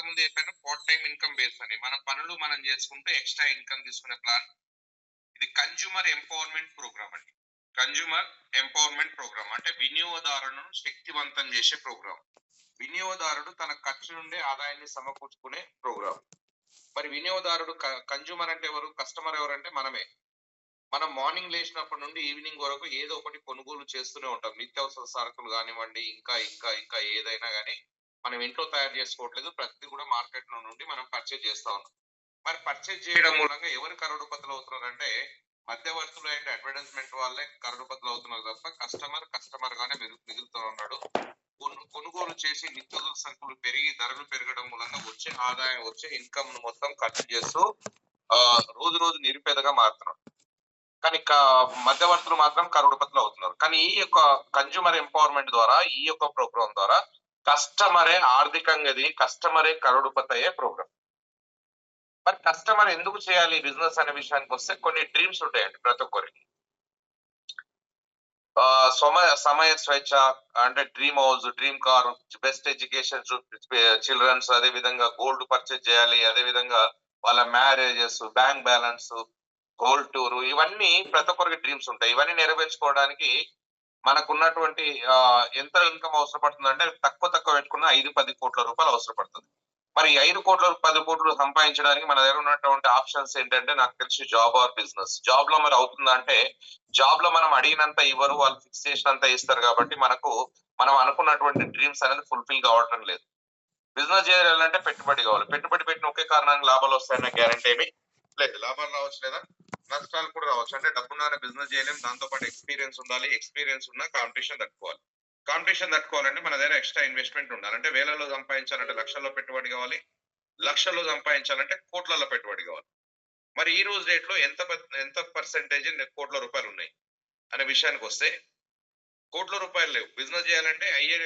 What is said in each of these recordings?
ఇంతకుముందు చెప్పాను part time income base అని. మన పనులు మనం చేసుకుంటూ ఎక్స్ట్రా ఇన్కమ్ తీసుకునే ప్లాన్. ఇది కన్జ్యూమర్ ఎంపవర్మెంట్ ప్రోగ్రామ్ అండి. కన్జ్యూమర్ ఎంపవర్మెంట్ ప్రోగ్రామ్ అంటే వినియోగదారులను శక్తివంతం చేసే ప్రోగ్రామ్. వినియోగదారుడు తన ఖర్చు నుండి ఆదాయాన్ని సమకూర్చుకునే ప్రోగ్రామ్. మరి వినియోగదారుడు కన్జ్యూమర్ అంటే ఎవరు? కస్టమర్ ఎవరంటే మనమే. మనం మార్నింగ్ లేచినప్పటి నుండి ఈవినింగ్ వరకు ఏదో ఒకటి కొనుగోలు చేస్తూనే ఉంటాం. నిత్యావసర సరుకులు కానివ్వండి, ఇంకా ఇంకా ఇంకా ఏదైనా కానీ మనం ఇంట్లో తయారు చేసుకోవట్లేదు, ప్రతిదీ కూడా మార్కెట్ లో నుండి మనం పర్చేజ్ చేస్తా ఉన్నాం. మరి పర్చేజ్ చేయడం మూలంగా ఎవరు కరోడుపతులు అవుతున్నారంటే మధ్యవర్తులు అండ్ అడ్వర్టైజ్మెంట్ వాళ్ళే కరోడుపతులు అవుతున్నారు తప్ప కస్టమర్ గానే మిగులుతూ ఉన్నాడు. కొనుగోలు చేసి నిత్యావసర సరుకులు పెరిగి ధరలు పెరగడం మూలంగా వచ్చే ఆదాయం, వచ్చే ఇన్కమ్ ను మొత్తం ఖర్చు చేస్తూ రోజు రోజు నిరుపేదగా మారుతున్నాడు. కానీ మధ్యవర్తులు మాత్రం కరోడుపతులు అవుతున్నారు. కానీ ఈ యొక్క కన్జ్యూమర్ ఎంపవర్మెంట్ ద్వారా, ఈ యొక్క ప్రోగ్రామ్ ద్వారా కస్టమరే ఆర్థికంగా కస్టమరే కరోడుపతి అయ్యే ప్రోగ్రామ్. మరి కస్టమర్ ఎందుకు చేయాలి బిజినెస్ అనే విషయానికి వస్తే కొన్ని డ్రీమ్స్ ఉంటాయండి ప్రతి ఒక్కరికి. సమయ స్వేచ్ఛ అంటే dream house, dream car, best education childrens, అదే విధంగా గోల్డ్ పర్చేజ్ చేయాలి, అదే విధంగా వాళ్ళ marriages, bank balance, gold tour, ఇవన్నీ ప్రతి ఒక్కరికి డ్రీమ్స్ ఉంటాయి. ఇవన్నీ నెరవేర్చుకోవడానికి మనకున్నటువంటి ఎంత ఇన్కమ్ అవసరం పడుతుంది అంటే తక్కువ పెట్టుకున్న 5-10 కోట్ల రూపాయలు అవసరం పడుతుంది. మరి 5 కోట్లు 10 కోట్లు సంపాదించడానికి మన దగ్గర ఉన్నటువంటి ఆప్షన్స్ ఏంటంటే నాకు తెలిసి జాబ్ ఆర్ బిజినెస్. జాబ్ లో మరి అవుతుందా అంటే జాబ్ లో మనం అడిగినంత ఇవ్వరు, వాళ్ళు ఫిక్స్ చేసినంత ఇస్తారు. కాబట్టి మనం అనుకున్నటువంటి డ్రీమ్స్ అనేది ఫుల్ఫిల్ కావటం లేదు. బిజినెస్ చేయాలంటే పెట్టుబడి కావాలి. పెట్టుబడి పెట్టిన ఒకే కారణానికి లాభాలు వస్తాయన్న గ్యారంటీ ఏమి లేదు. లాభాలు రావచ్చు, లేదా నష్టాలు కూడా రావచ్చు. అంటే డబ్బున్న బిజినెస్ చేయలేం, దాంతో పాటు ఎక్స్పీరియన్స్ ఉండాలి. ఎక్స్పీరియన్స్ ఉన్న కాంపిటీషన్ తట్టుకోవాలంటే మన దగ్గర ఎక్స్ట్రా ఇన్వెస్ట్మెంట్ ఉండాలి. అంటే వేలలో సంపాదించాలంటే లక్షల్లో పెట్టుబడి కావాలి, లక్షల్లో సంపాదించాలంటే కోట్లలో పెట్టుబడి కావాలి. మరి ఈ రోజు డేట్ లో ఎంత పర్సెంటేజ్ కోట్ల రూపాయలు ఉన్నాయి అనే విషయానికి వస్తే కోట్ల రూపాయలు లేవు. బిజినెస్ చేయాలంటే అయ్యే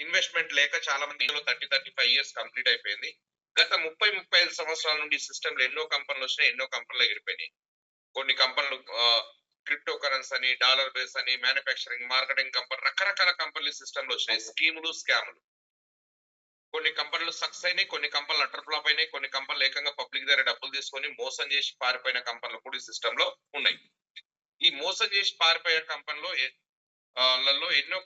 ఇన్వెస్ట్మెంట్ లేక చాలా మంది 30-35 ఇయర్స్ కంప్లీట్ అయిపోయింది. గత 30-35 సంవత్సరాల నుండి సిస్టమ్ లో ఎన్నో కంపెనీలు వచ్చినాయి, ఎన్నో కంపెనీలు ఎగిరిపోయినాయి. కొన్ని కంపెనీలు క్రిప్టో కరెన్సీ అని, డాలర్ బేస్ అని, మ్యానుఫ్యాక్చరింగ్, మార్కెటింగ్ కంపెనీ, రకరకాల కంపెనీలు సిస్టమ్ లో వచ్చినాయి. స్కీములు, స్కాములు. కొన్ని కంపెనీలు సక్సెస్ అయినాయి, కొన్ని కంపెనీలు అటర్ ఫ్లాప్ అయినాయి, కొన్ని కంపెనీలు ఏకంగా పబ్లిక్ దగ్గర డబ్బులు తీసుకొని మోసం చేసి పారిపోయిన కంపెనీలు కూడా ఈ సిస్టమ్ లో ఉన్నాయి. ఈ మోసం చేసి పారిపోయే కంపెనీలో ఎన్నో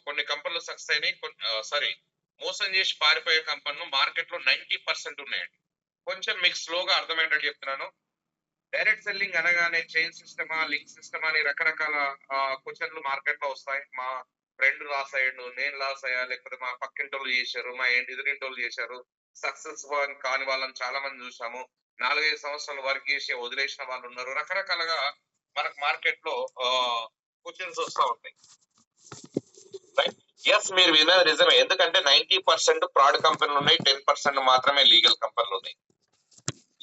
కొన్ని కంపెనీలు సక్సెస్ అయినాయి. మోసం చేసి పారిపోయే కంపెనీలు మార్కెట్ లో 90% ఉన్నాయండి. కొంచెం మీకు స్లోగా అర్థమయ్యేటట్టు చెప్తున్నాను. డైరెక్ట్ సెల్లింగ్ అనగానే చైన్ సిస్టమా, లింక్ సిస్టమా అని రకరకాల క్వశ్చన్లు మార్కెట్ లో వస్తాయి. మా ఫ్రెండ్ లాస్ అయ్యాడు, నేను లాస్ అయ్యా, లేకపోతే మా పక్కింటోళ్ళు చేశారు, మా ఎదురింటోళ్ళు చేశారు. సక్సెస్ కాని వాళ్ళని చాలా మంది చూసాము. 4-5 సంవత్సరాలు వర్క్ చేసి వదిలేసిన వాళ్ళు ఉన్నారు. రకరకాలుగా మనకు మార్కెట్ లో క్వశ్చన్స్ వస్తూ ఉంటాయి. ఎస్, మీరు విన్నది నిజమే. ఎందుకంటే 90% ఫ్రాడ్ కంపెనీలు ఉన్నాయి, 10% మాత్రమే లీగల్ కంపెనీలు ఉన్నాయి.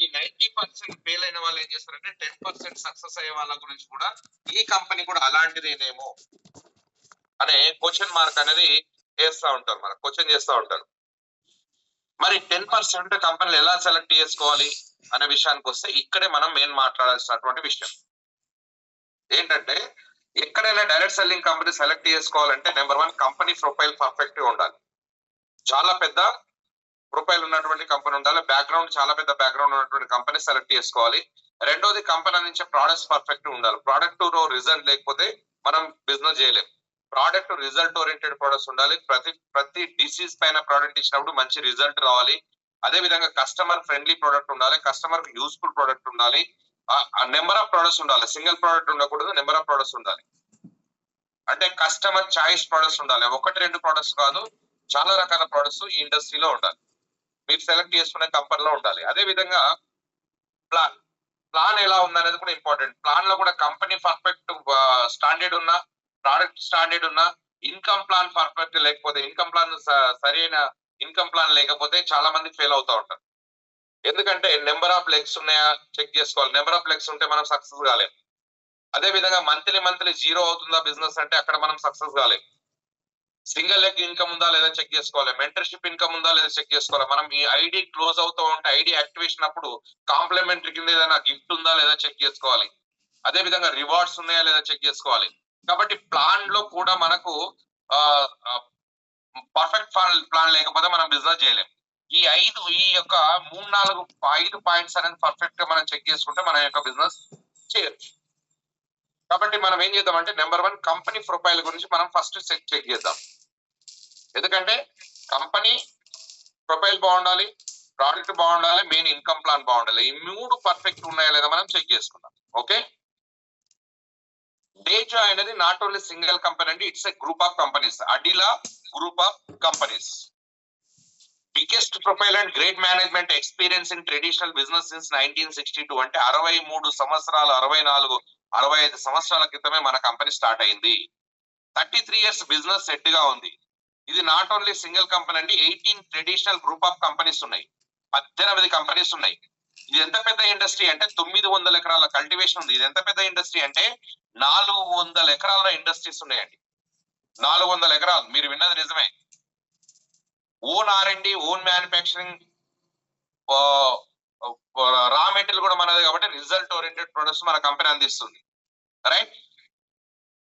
ఈ 90% ఫెయిల్ అయిన వాళ్ళు ఏం చేస్తారంటే 10% సక్సెస్ అయ్యే వాళ్ళ గురించి కూడా ఈ కంపెనీ కూడా అలాంటిదేనేమో అనే క్వశ్చన్ మార్క్ అనేది చేస్తూ ఉంటారు, మనకు క్వశ్చన్ చేస్తూ ఉంటారు. మరి 10% కంపెనీలు ఎలా సెలెక్ట్ చేసుకోవాలి అనే విషయానికి వస్తే ఇక్కడే మనం మెయిన్ మాట్లాడాల్సినటువంటి విషయం ఏంటంటే, ఎక్కడైనా డైరెక్ట్ సెల్లింగ్ కంపెనీ సెలెక్ట్ చేసుకోవాలంటే నెంబర్ 1 కంపెనీ ప్రొఫైల్ పర్ఫెక్ట్ గా ఉండాలి. చాలా పెద్ద ప్రొఫైల్ ఉన్నటువంటి కంపెనీ ఉండాలి. బ్యాక్గ్రౌండ్ చాలా పెద్ద బ్యాక్గ్రౌండ్ ఉన్నటువంటి కంపెనీ సెలెక్ట్ చేసుకోవాలి. రెండోది కంపెనీ అందించే ప్రోడక్ట్స్ పర్ఫెక్ట్ ఉండాలి. ప్రోడక్ట్ రిజల్ట్ లేకపోతే మనం బిజినెస్ చేయలేం. ప్రోడక్ట్ రిజల్ట్ ఓరియంటెడ్ ప్రొడక్ట్స్ ఉండాలి. ప్రతి డిసీజ్ పైన ప్రోడక్ట్ ఇచ్చినప్పుడు మంచి రిజల్ట్ రావాలి. అదే విధంగా కస్టమర్ ఫ్రెండ్లీ ప్రోడక్ట్ ఉండాలి, కస్టమర్ యూస్ఫుల్ ప్రోడక్ట్ ఉండాలి. నెంబర్ ఆఫ్ ప్రొడక్ట్స్ ఉండాలి. సింగిల్ ప్రోడక్ట్ ఉండకూడదు, నెంబర్ ఆఫ్ ప్రొడక్ట్స్ ఉండాలి. అంటే కస్టమర్ చాయిస్ ప్రొడక్ట్స్ ఉండాలి. 1-2 ప్రొడక్ట్స్ కాదు, చాలా రకాల ప్రొడక్ట్స్ ఈ ఇండస్ట్రీలో ఉండాలి. మీరు సెలెక్ట్ చేసుకునే కంపెనీలో ఉండాలి. అదే విధంగా ప్లాన్ ఎలా ఉందనేది కూడా ఇంపార్టెంట్. ప్లాన్ లో కూడా కంపెనీ పర్ఫెక్ట్ స్టాండర్డ్ ఉన్నా, ప్రోడక్ట్ స్టాండర్డ్ ఉన్నా, ఇన్కమ్ ప్లాన్ పర్ఫెక్ట్ లేకపోతే, ఇన్కమ్ ప్లాన్ సరైన ఇన్కమ్ ప్లాన్ లేకపోతే చాలా మంది ఫెయిల్ అవుతూ ఉంటారు. ఎందుకంటే నెంబర్ ఆఫ్ లెగ్స్ ఉన్నాయా చెక్ చేసుకోవాలి. నెంబర్ ఆఫ్ లెగ్స్ ఉంటే మనం సక్సెస్ కాలేం. అదే విధంగా మంత్లీ జీరో అవుతుందా బిజినెస్ అంటే అక్కడ మనం సక్సెస్ కాలేం. సింగిల్ లెగ్ ఇన్కమ్ ఉందా లేదా చెక్ చేసుకోవాలి. మెంటర్షిప్ ఇన్కమ్ ఉందా లేదా చెక్ చేసుకోవాలి. మనం ఈ ఐడి క్లోజ్ అవుతూ ఉంటే ఐడి యాక్టివేషన్ అప్పుడు కాంప్లిమెంటరీ కింద ఏదైనా గిఫ్ట్ ఉందా లేదా చెక్ చేసుకోవాలి. అదే విధంగా రివార్డ్స్ ఉన్నాయా లేదా చెక్ చేసుకోవాలి. కాబట్టి ప్లాన్ లో కూడా మనకు పర్ఫెక్ట్ ప్లాన్ లేకపోతే మనం బిజినెస్ చేయలేం. ఈ యొక్క 5 పాయింట్స్ అనేది పర్ఫెక్ట్ గా మనం చెక్ చేసుకుంటే మన యొక్క బిజినెస్ చేయొచ్చు. కాబట్టి మనం ఏం చేద్దామంటే నెంబర్ 1 కంపెనీ ప్రొఫైల్ గురించి మనం ఫస్ట్ చెక్ చేద్దాం. ఎందుకంటే కంపెనీ ప్రొఫైల్ బాగుండాలి, ప్రోడక్ట్ బాగుండాలి, మెయిన్ ఇన్కమ్ ప్లాన్ బాగుండాలి. ఈ 3 పర్ఫెక్ట్ ఉన్నాయా లేదా మనం చెక్ చేసుకుందాం. ఓకే, డేజాయ్ అనేది నాట్ ఓన్లీ సింగిల్ కంపెనీ అండి, it's a group of companies. Adila group of companies. Biggest profile and great management experience in traditional business since 1962. అంటే 63 సంవత్సరాలు, 65 సంవత్సరాల క్రితమే మన కంపెనీ స్టార్ట్ అయింది. 33 ఇయర్స్ బిజినెస్ సెట్ గా ఉంది. ఇది నాట్ ఓన్లీ సింగిల్ కంపెనీ అండి, 18 ట్రెడిషనల్ గ్రూప్ ఆఫ్ కంపెనీస్ ఉన్నాయి, 18 కంపెనీస్ ఉన్నాయి. ఇది ఎంత పెద్ద ఇండస్ట్రీ అంటే 900 ఎకరాల కల్టివేషన్ ఉంది. ఇది ఎంత పెద్ద ఇండస్ట్రీ అంటే 400 ఎకరాల ఇండస్ట్రీస్ ఉన్నాయండి. 400 ఎకరాలు, మీరు విన్నది నిజమే. Own R&D, own manufacturing, raw material కూడా మనది కాబట్టి రిజల్ట్ ఓరియంటెడ్ ప్రొడక్ట్స్ మన కంపెనీ అందిస్తుంది. రైట్,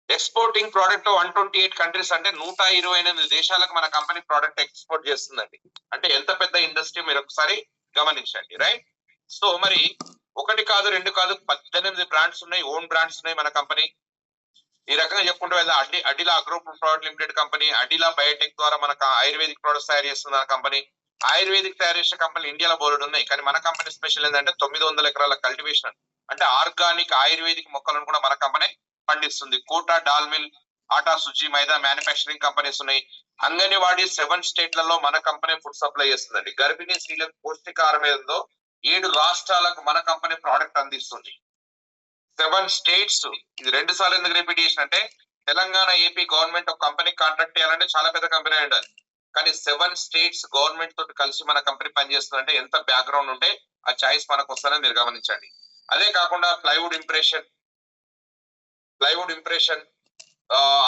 ఎక్స్పోర్టింగ్ ప్రోడక్ట్ 128 కంట్రీస్, అంటే 128 దేశాలకు మన కంపెనీ ప్రోడక్ట్ ఎక్స్పోర్ట్ చేస్తుందండి. అంటే ఎంత పెద్ద ఇండస్ట్రీ మీరు ఒకసారి గమనించండి. రైట్, సో మరి 1 కాదు 2 కాదు 18 బ్రాండ్స్ ఉన్నాయి, ఓన్ బ్రాండ్స్ ఉన్నాయి మన కంపెనీ. ఈ రకంగా చెప్పుకుంటూ వెళ్తే Adila agro private limited company, Adila biotech ద్వారా మనకు ఆయుర్వేదిక్ ప్రొడక్ట్స్ తయారు చేస్తున్న కంపెనీ. ఆయుర్వేదిక్ తయారు చేసే కంపెనీ ఇండియాలో బోర్డు ఉన్నాయి, కానీ మన కంపెనీ స్పెషల్ ఏంటంటే 900 ఎకరాల కల్టివేషన్, అంటే ఆర్గానిక్ ఆయుర్వేదిక్ మొక్కలను కూడా మన కంపెనీ పండిస్తుంది. కోటా, డాల్మిల్, ఆటా, సుజీ, మైదా మ్యానుఫ్యాక్చరింగ్ కంపెనీస్ ఉన్నాయి. అంగన్వాడీ 7 స్టేట్లలో మన కంపెనీ ఫుడ్ సప్లై చేస్తుందండి. గర్భిణీ స్త్రీలకు పౌష్టికాహారం ఏదో 7 రాష్ట్రాలకు మన కంపెనీ ప్రోడక్ట్ అందిస్తుంది. 7 స్టేట్స్. ఇది 2 సార్లు ఎందుకు రిపీట్ చేసిన అంటే తెలంగాణ, ఏపీ గవర్నమెంట్ ఒక కంపెనీ కాంట్రాక్ట్ చేయాలంటే చాలా పెద్ద కంపెనీ ఉండాలి, కానీ 7 స్టేట్స్ గవర్నమెంట్ తోటి కలిసి మన కంపెనీ పనిచేస్తుందంటే ఎంత బ్యాక్గ్రౌండ్ ఉంటే ఆ చాయిస్ మనకు వస్తుందని మీరు గమనించండి. అదే కాకుండా ప్లైవుడ్ ఇంప్రెషన్,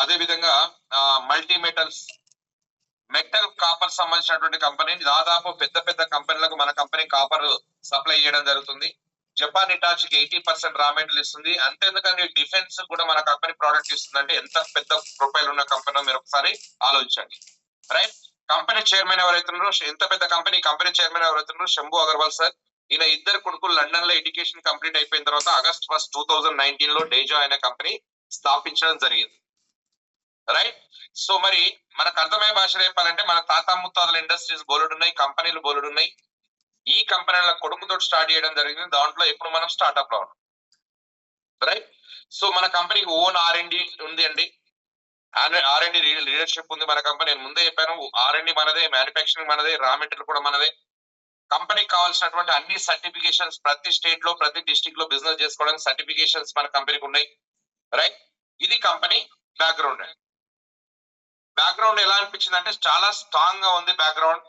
అదే విధంగా మల్టీ మెటల్స్, మెటల్ కాపర్ సంబంధించినటువంటి కంపెనీ. దాదాపు పెద్ద కంపెనీలకు మన కంపెనీ కాపర్ సప్లై చేయడం జరుగుతుంది. జపాన్ ఇటాచీకి 80% రా మెటీరియల్ ఇస్తుంది. అంతేందుకంటే డిఫెన్స్ కూడా మన కంపెనీ ప్రోడక్ట్ ఇస్తుంది. అంటే ఎంత పెద్ద ప్రొఫైల్ ఉన్న కంపెనీ మీరు ఒకసారి ఆలోచించండి. రైట్, కంపెనీ చైర్మన్ ఎవరైతున్నారో, ఎంత పెద్ద కంపెనీ చైర్మన్ ఎవరైతున్నారో శంభు అగర్వాల్ సార్. ఈయన 2 కొడుకులు లండన్ లో ఎడ్యుకేషన్ కంప్లీట్ అయిపోయిన తర్వాత August 1, 2019 లో డేజాయ్ అనే కంపెనీ స్థాపించడం జరిగింది. రైట్, సో మరి మనకు అర్థమయ్యే భాష చెప్పాలంటే మన తాత ముత్తాతల ఇండస్ట్రీస్ బోలెడు ఉన్నాయి, కంపెనీలు బోలెడు ఉన్నాయి. ఈ కంపెనీల కొడుకుతో స్టార్ట్ చేయడం జరిగింది. దాంట్లో ఇప్పుడు మనం స్టార్ట్అప్ లో ఉన్నాం. రైట్, సో మన కంపెనీకి ఓన్ R&D ఉంది అండి. R&D లీడర్షిప్ ఉంది మన కంపెనీ. నేను ముందే చెప్పాను, R&D మనదే, మ్యానుఫ్యాక్చరింగ్ మనదే, రా మెటీరియల్ కూడా మనదే. కంపెనీకి కావాల్సినటువంటి అన్ని సర్టిఫికేషన్స్ ప్రతి స్టేట్ లో, ప్రతి డిస్ట్రిక్ట్ లో బిజినెస్ చేసుకోవడానికి సర్టిఫికేషన్స్ మన కంపెనీకి ఉన్నాయి. రైట్, ఇది కంపెనీ బ్యాక్గ్రౌండ్ అండి. బ్యాక్గ్రౌండ్ ఎలా అనిపించింది అంటే చాలా స్ట్రాంగ్ గా ఉంది బ్యాక్గ్రౌండ్.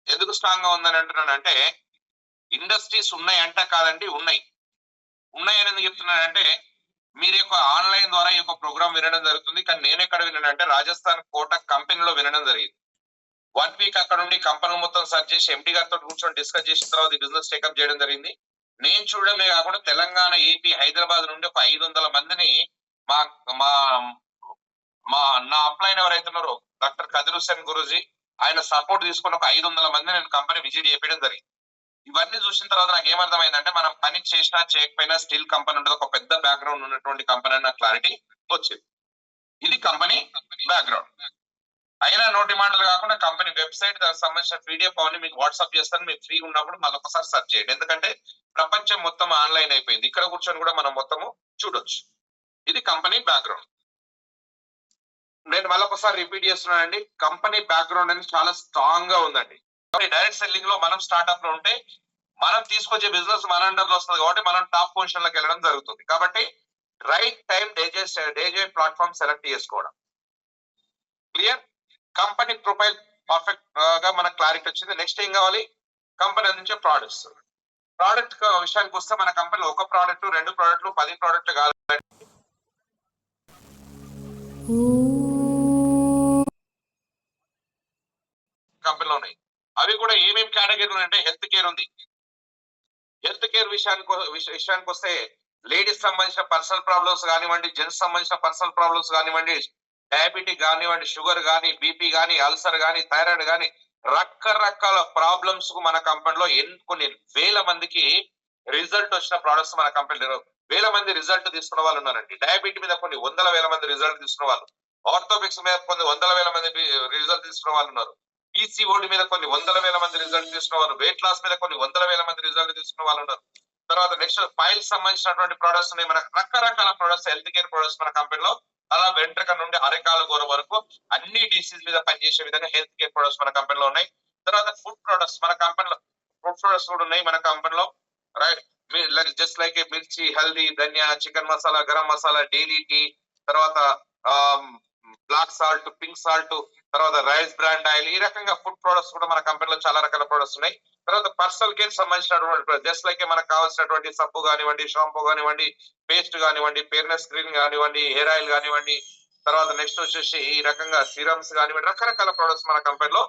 ఎందుకు స్ట్రాంగ్ గా ఉందని అంటున్నానంటే ఇండస్ట్రీస్ ఉన్నాయి అంట కాదండి, ఉన్నాయి అని ఎందుకు చెప్తున్నానంటే మీరు యొక్క ఆన్లైన్ ద్వారా ఈ యొక్క ప్రోగ్రామ్ వినడం జరుగుతుంది. కానీ నేను ఎక్కడ విన్నానంటే రాజస్థాన్ కోటక్ కంపెనీలో వినడం జరిగింది. 1 వీక్ అక్కడ నుండి కంపెనీ మొత్తం సర్చ్ చేసి ఎండి గారితో కూర్చొని డిస్కస్ చేసిన తర్వాత ఈ బిజినెస్ టేకప్ చేయడం జరిగింది. నేను చూడడమే కాకుండా తెలంగాణ, ఏపీ, హైదరాబాద్ నుండి ఒక 500 మందిని నా అప్లైన్ ఎవరైతే ఉన్నారో డాక్టర్ కదిర్ హుస్సేన్ గురూజీ, ఆయన సపోర్ట్ తీసుకుని ఒక 500 మంది నేను కంపెనీ విజిట్ చేయడం జరిగింది. ఇవన్నీ చూసిన తర్వాత నాకు ఏమర్థమైందంటే మనం పని చేసినా చేయకపోయినా స్టిల్ కంపెనీ ఉంటుంది, ఒక పెద్ద బ్యాక్గ్రౌండ్ ఉన్నటువంటి కంపెనీ నాకు క్లారిటీ వచ్చింది. ఇది కంపెనీ బ్యాక్గ్రౌండ్. అయినా నోటి మాటలు కాకుండా కంపెనీ వెబ్సైట్, దానికి సంబంధించిన PDF అవన్నీ మీకు వాట్సాప్ చేస్తాను. మీకు ఫ్రీ ఉన్నప్పుడు మళ్ళీ ఒకసారి సెర్చ్ చేయండి. ఎందుకంటే ప్రపంచం మొత్తం ఆన్లైన్ అయిపోయింది, ఇక్కడ కూర్చొని కూడా మనం మొత్తము చూడొచ్చు. ఇది కంపెనీ బ్యాక్గ్రౌండ్. నేను మళ్ళీ ఒకసారి రిపీట్ చేస్తున్నానండి, కంపెనీ బ్యాక్గ్రౌండ్ అనేది చాలా స్ట్రాంగ్ గా ఉందండి. డైరెక్ట్ సెల్లింగ్ లో మనం స్టార్ట్అప్ లో ఉంటే మనం తీసుకొచ్చే బిజినెస్ మన అండర్ లో వస్తుంది కాబట్టి మనం టాప్ పొజిషన్ లోకి వెళ్ళడం జరుగుతుంది. కాబట్టి రైట్ టైం డేజాయ్ ప్లాట్ఫామ్ సెలెక్ట్ చేసుకోవడం. క్లియర్, కంపెనీ ప్రొఫైల్ పర్ఫెక్ట్ గా మనకు క్లారిటీ వచ్చింది. నెక్స్ట్ ఏం కావాలి, కంపెనీ అందించే ప్రోడక్ట్స్. ప్రోడక్ట్ విషయానికి వస్తే మన కంపెనీలో 1 ప్రోడక్ట్, 2 ప్రోడక్ట్లు, 10 ప్రోడక్ట్ కావాలి కంపెనీలో ఉన్నాయి. అవి కూడా ఏమేమి కేటగిరీలు అంటే హెల్త్ కేర్ ఉంది. హెల్త్ కేర్ విషయానికి వస్తే లేడీస్ సంబంధించిన పర్సనల్ ప్రాబ్లమ్స్ కానివ్వండి, జెంట్స్ సంబంధించిన పర్సనల్ ప్రాబ్లమ్స్ కానివ్వండి, డయాబెటిక్ కానివ్వండి, షుగర్ కానీ, బీపీ కానీ, అల్సర్ కానీ, థైరాయిడ్ కానీ, రకరకాల ప్రాబ్లమ్స్ కు మన కంపెనీలో కొన్ని వేల మందికి రిజల్ట్ వచ్చిన ప్రొడక్ట్స్ మన కంపెనీలో వేల మంది రిజల్ట్ తీసుకున్న వాళ్ళు ఉన్నారండి. డయాబెటీ మీద కొన్ని వందల వేల మంది రిజల్ట్ తీసుకున్న వాళ్ళు, ఆర్థోపిక్స్ మీద కొన్ని వందల వేల మంది రిజల్ట్ తీసుకున్న వాళ్ళు ఉన్నారు. పీసీఓడి మీద కొన్ని వందల వేల మంది రిజల్ట్ తీసుకున్న వాళ్ళు, వెయిట్ లాస్ మీద కొన్ని వందల వేల మంది రిజల్ట్ తీసుకున్న వాళ్ళు ఉన్నారు. తర్వాత నెక్స్ట్ ఫైల్స్ సంబంధించినటువంటి ప్రొడక్ట్స్ ఉన్నాయి. మన రకరకాల ప్రొడక్ట్స్, హెల్త్ కేర్ ప్రొడక్ట్స్ మన కంపెనీలో అలా వెంట్రుక నుండి అరకాల గోర వరకు అన్ని డిసీజ్ మీద పనిచేసే విధంగా హెల్త్ కేర్ ప్రొడక్ట్స్ మన కంపెనీలో ఉన్నాయి. తర్వాత ఫుడ్ ప్రొడక్ట్స్ మన కంపెనీలో ఫుడ్ ప్రొడక్ట్స్ కూడా ఉన్నాయి మన కంపెనీలో. Right, just like mirchi, haldi, dhaniya, chicken masala, garam masala, daily tea, తర్వాత బ్లాక్ సాల్ట్, పింక్ సాల్ట్, తర్వాత రైస్ బ్రాండ్ ఆయిల్, ఈ రకంగా ఫుడ్ ప్రొడక్ట్స్ కూడా మన కంపెనీలో చాలా రకాల ప్రొడక్ట్స్ ఉన్నాయి. తర్వాత పర్సనల్ కేర్ సంబంధించినటువంటి జస్ట్ లైక్ మనకు కావాల్సినటువంటి సబ్బు కానివ్వండి, షాంపూ కానివ్వండి, పేస్ట్ కానివ్వండి, ఫేర్నెస్ క్రీమ్ కానివ్వండి, హెయిర్ ఆయిల్ కానివ్వండి, తర్వాత నెక్స్ట్ వచ్చేసి ఈ రకంగా సిరమ్స్ కానివ్వండి, రకరకాల ప్రొడక్ట్స్ మన కంపెనీలో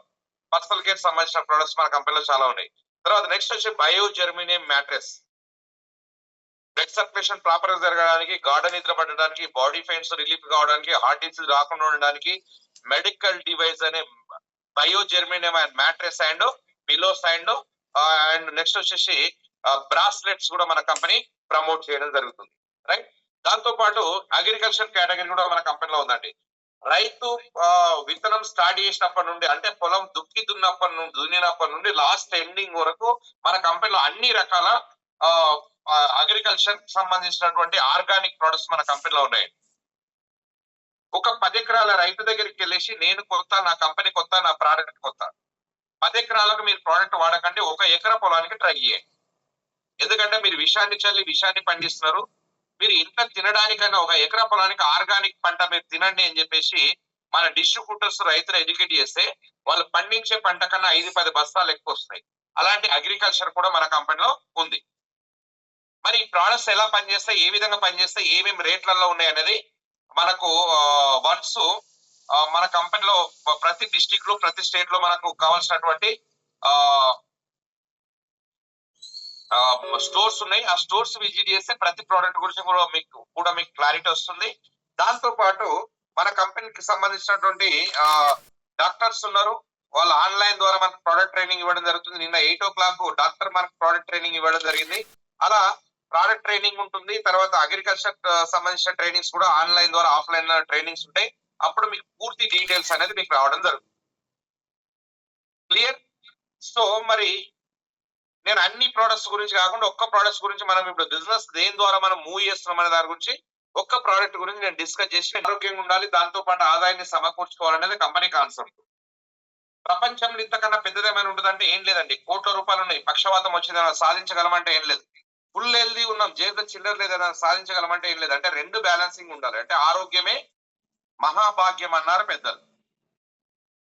పర్సనల్ కేర్ సంబంధించిన ప్రొడక్ట్స్ మన కంపెనీలో చాలా ఉన్నాయి. తర్వాత నెక్స్ట్ వచ్చి bio germanium mattress, blood circulation proper గా జరగడానికి, గాఢ నిద్ర పడడానికి, బాడీ పెయిన్స్ రిలీఫ్ కావడానికి, హార్ట్ డిసీజ్ రాకుండా ఉండడానికి మెడికల్ డివైస్ అనే bio germanium mattress and pillows and next వచ్చేసి బ్రాస్లెట్స్ కూడా మన కంపెనీ ప్రమోట్ చేయడం జరుగుతుంది. రైట్, దాంతో పాటు అగ్రికల్చర్ కేటగిరీ కూడా మన కంపెనీలో ఉందండి. రైతు విత్తనం స్టార్ట్ చేసినప్పటి నుండి, అంటే పొలం దున్నినప్పటి నుండి లాస్ట్ ఎండింగ్ వరకు మన కంపెనీలో అన్ని రకాల అగ్రికల్చర్ సంబంధించినటువంటి ఆర్గానిక్ ప్రొడక్ట్స్ మన కంపెనీలో ఉన్నాయి. ఒక 10 ఎకరాల రైతు దగ్గరికి వెళ్ళేసి నేను కొత్త, నా కంపెనీ కొత్త, నా ప్రోడక్ట్ కొత్త, 10 ఎకరాలకు మీరు ప్రోడక్ట్ వాడకండి, 1 ఎకరా పొలానికి ట్రై చేయండి. ఎందుకంటే మీరు విషాన్ని చల్లి విషాన్ని పండిస్తున్నారు. మీరు ఇంత తినడానికన్నా 1 ఎకరా పొలానికి ఆర్గానిక్ పంట మీరు తినండి అని చెప్పేసి మన డిస్ట్రిబ్యూటర్స్ రైతులు ఎడ్యుకేట్ చేస్తే వాళ్ళు పండించే పంట కన్నా 5-10 బస్తాలు ఎక్కువ వస్తాయి. అలాంటి అగ్రికల్చర్ కూడా మన కంపెనీలో ఉంది. మరి ఈ ప్రొడక్ట్స్ ఎలా పనిచేస్తాయి, ఏ విధంగా పనిచేస్తాయి, ఏమేమి రేట్లలో ఉన్నాయి అనేది మనకు వన్స్ మన కంపెనీలో ప్రతి డిస్ట్రిక్ట్ లో, ప్రతి స్టేట్ లో మనకు కావాల్సినటువంటి స్టోర్స్ ఉన్నాయి. ఆ స్టోర్స్ విజిట్ చేస్తే ప్రతి ప్రోడక్ట్ గురించి కూడా మీకు క్లారిటీ వస్తుంది. దాంతో పాటు మన కంపెనీకి సంబంధించినటువంటి డాక్టర్స్ ఉన్నారు. వాళ్ళు ఆన్లైన్ ద్వారా మనకు ప్రోడక్ట్ ట్రైనింగ్ ఇవ్వడం జరుగుతుంది. నిన్న 8 o'clock డాక్టర్ మనకు ప్రోడక్ట్ ట్రైనింగ్ ఇవ్వడం జరిగింది. అలా ప్రోడక్ట్ ట్రైనింగ్ ఉంటుంది. తర్వాత అగ్రికల్చర్ సంబంధించిన ట్రైనింగ్స్ కూడా ఆన్లైన్ ద్వారా, ఆఫ్లైన్ ట్రైనింగ్స్ ఉంటాయి. అప్పుడు మీకు పూర్తి డీటెయిల్స్ అనేది మీకు రావడం జరుగుతుంది. క్లియర్? సో మరి నేను అన్ని ప్రొడక్ట్స్ గురించి కాకుండా ఒక్క ప్రొడక్ట్స్ గురించి, మనం ఇప్పుడు బిజినెస్ దేని ద్వారా మనం మూవ్ చేస్తున్నాం అనే దాని గురించి ఒక్క ప్రోడక్ట్ గురించి నేను డిస్కస్ చేసి, ఆరోగ్యంగా ఉండాలి, దాంతో పాటు ఆదాయాన్ని సమకూర్చుకోవాలనేది కంపెనీ కాన్సెప్ట్. ప్రపంచంలో ఇంతకన్నా పెద్దదేమైనా ఉంటుందంటే ఏం లేదండి. కోట్ల రూపాయలు ఉన్నాయి, పక్షవాతం వచ్చింది సాధించగలమంటే ఏం లేదు. ఫుల్ హెల్దీ ఉన్నాం, జేబులో చిల్లర లేదని సాధించగలమంటే ఏం లేదు. అంటే 2 బ్యాలెన్సింగ్ ఉండాలి. అంటే ఆరోగ్యమే మహాభాగ్యం అన్నారు పెద్దలు.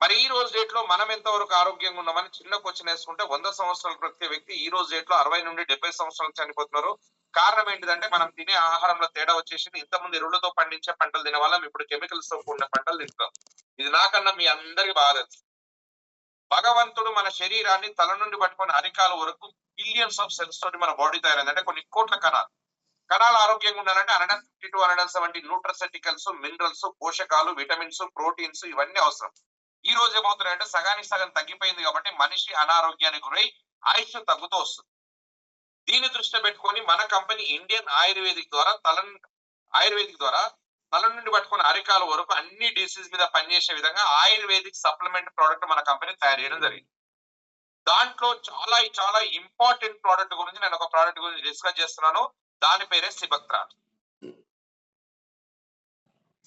మరి ఈ రోజు డేట్ లో మనం ఎంతవరకు ఆరోగ్యంగా ఉన్నామని చిన్న క్వశ్చన్ వేసుకుంటే 100 సంవత్సరాల ప్రతి వ్యక్తి ఈ రోజు డేట్ లో 60 నుండి 70 సంవత్సరాలు చనిపోతున్నారు. కారణం ఏంటిదంటే మనం తినే ఆహారంలో తేడా వచ్చేసింది. ఇంతకుముందు ఎరువులతో పండించే పంటలు తినే వాళ్ళం, ఇప్పుడు కెమికల్స్ తో కూడిన పంటలు తింటాం. ఇది నాకన్నా మీ అందరికి బాగా తెలుసు. భగవంతుడు మన శరీరాన్ని తల నుండి పట్టుకొని అరికాల వరకు బిలియన్స్ ఆఫ్ సెల్స్ తోటి మన బాడీ తయారైంది. అంటే కొన్ని కోట్ల కణాలు ఆరోగ్యంగా ఉండాలంటే 150 to 170 న్యూట్రసెటికల్స్, మినరల్స్, పోషకాలు, విటమిన్స్, ప్రోటీన్స్ ఇవన్నీ అవసరం. ఈ రోజు ఏమవుతున్నాయంటే సగానికి సగం తగ్గిపోయింది కాబట్టి మనిషి అనారోగ్యానికి గురై ఆయుష్ తగ్గుతూ వస్తుంది. దీన్ని దృష్టిలో పెట్టుకొని మన కంపెనీ ఇండియన్ ఆయుర్వేదిక్ ద్వారా తల నుండి పట్టుకుని అరికాల వరకు అన్ని డిసీజ్ మీద పనిచేసే విధంగా ఆయుర్వేదిక్ సప్లిమెంట్ ప్రోడక్ట్ మన కంపెనీ తయారు చేయడం జరిగింది. దాంట్లో చాలా ఇంపార్టెంట్ ప్రోడక్ట్ గురించి నేను ఒక ప్రోడక్ట్ గురించి డిస్కస్ చేస్తున్నాను. దాని పేరే సిబక్త్రాన్.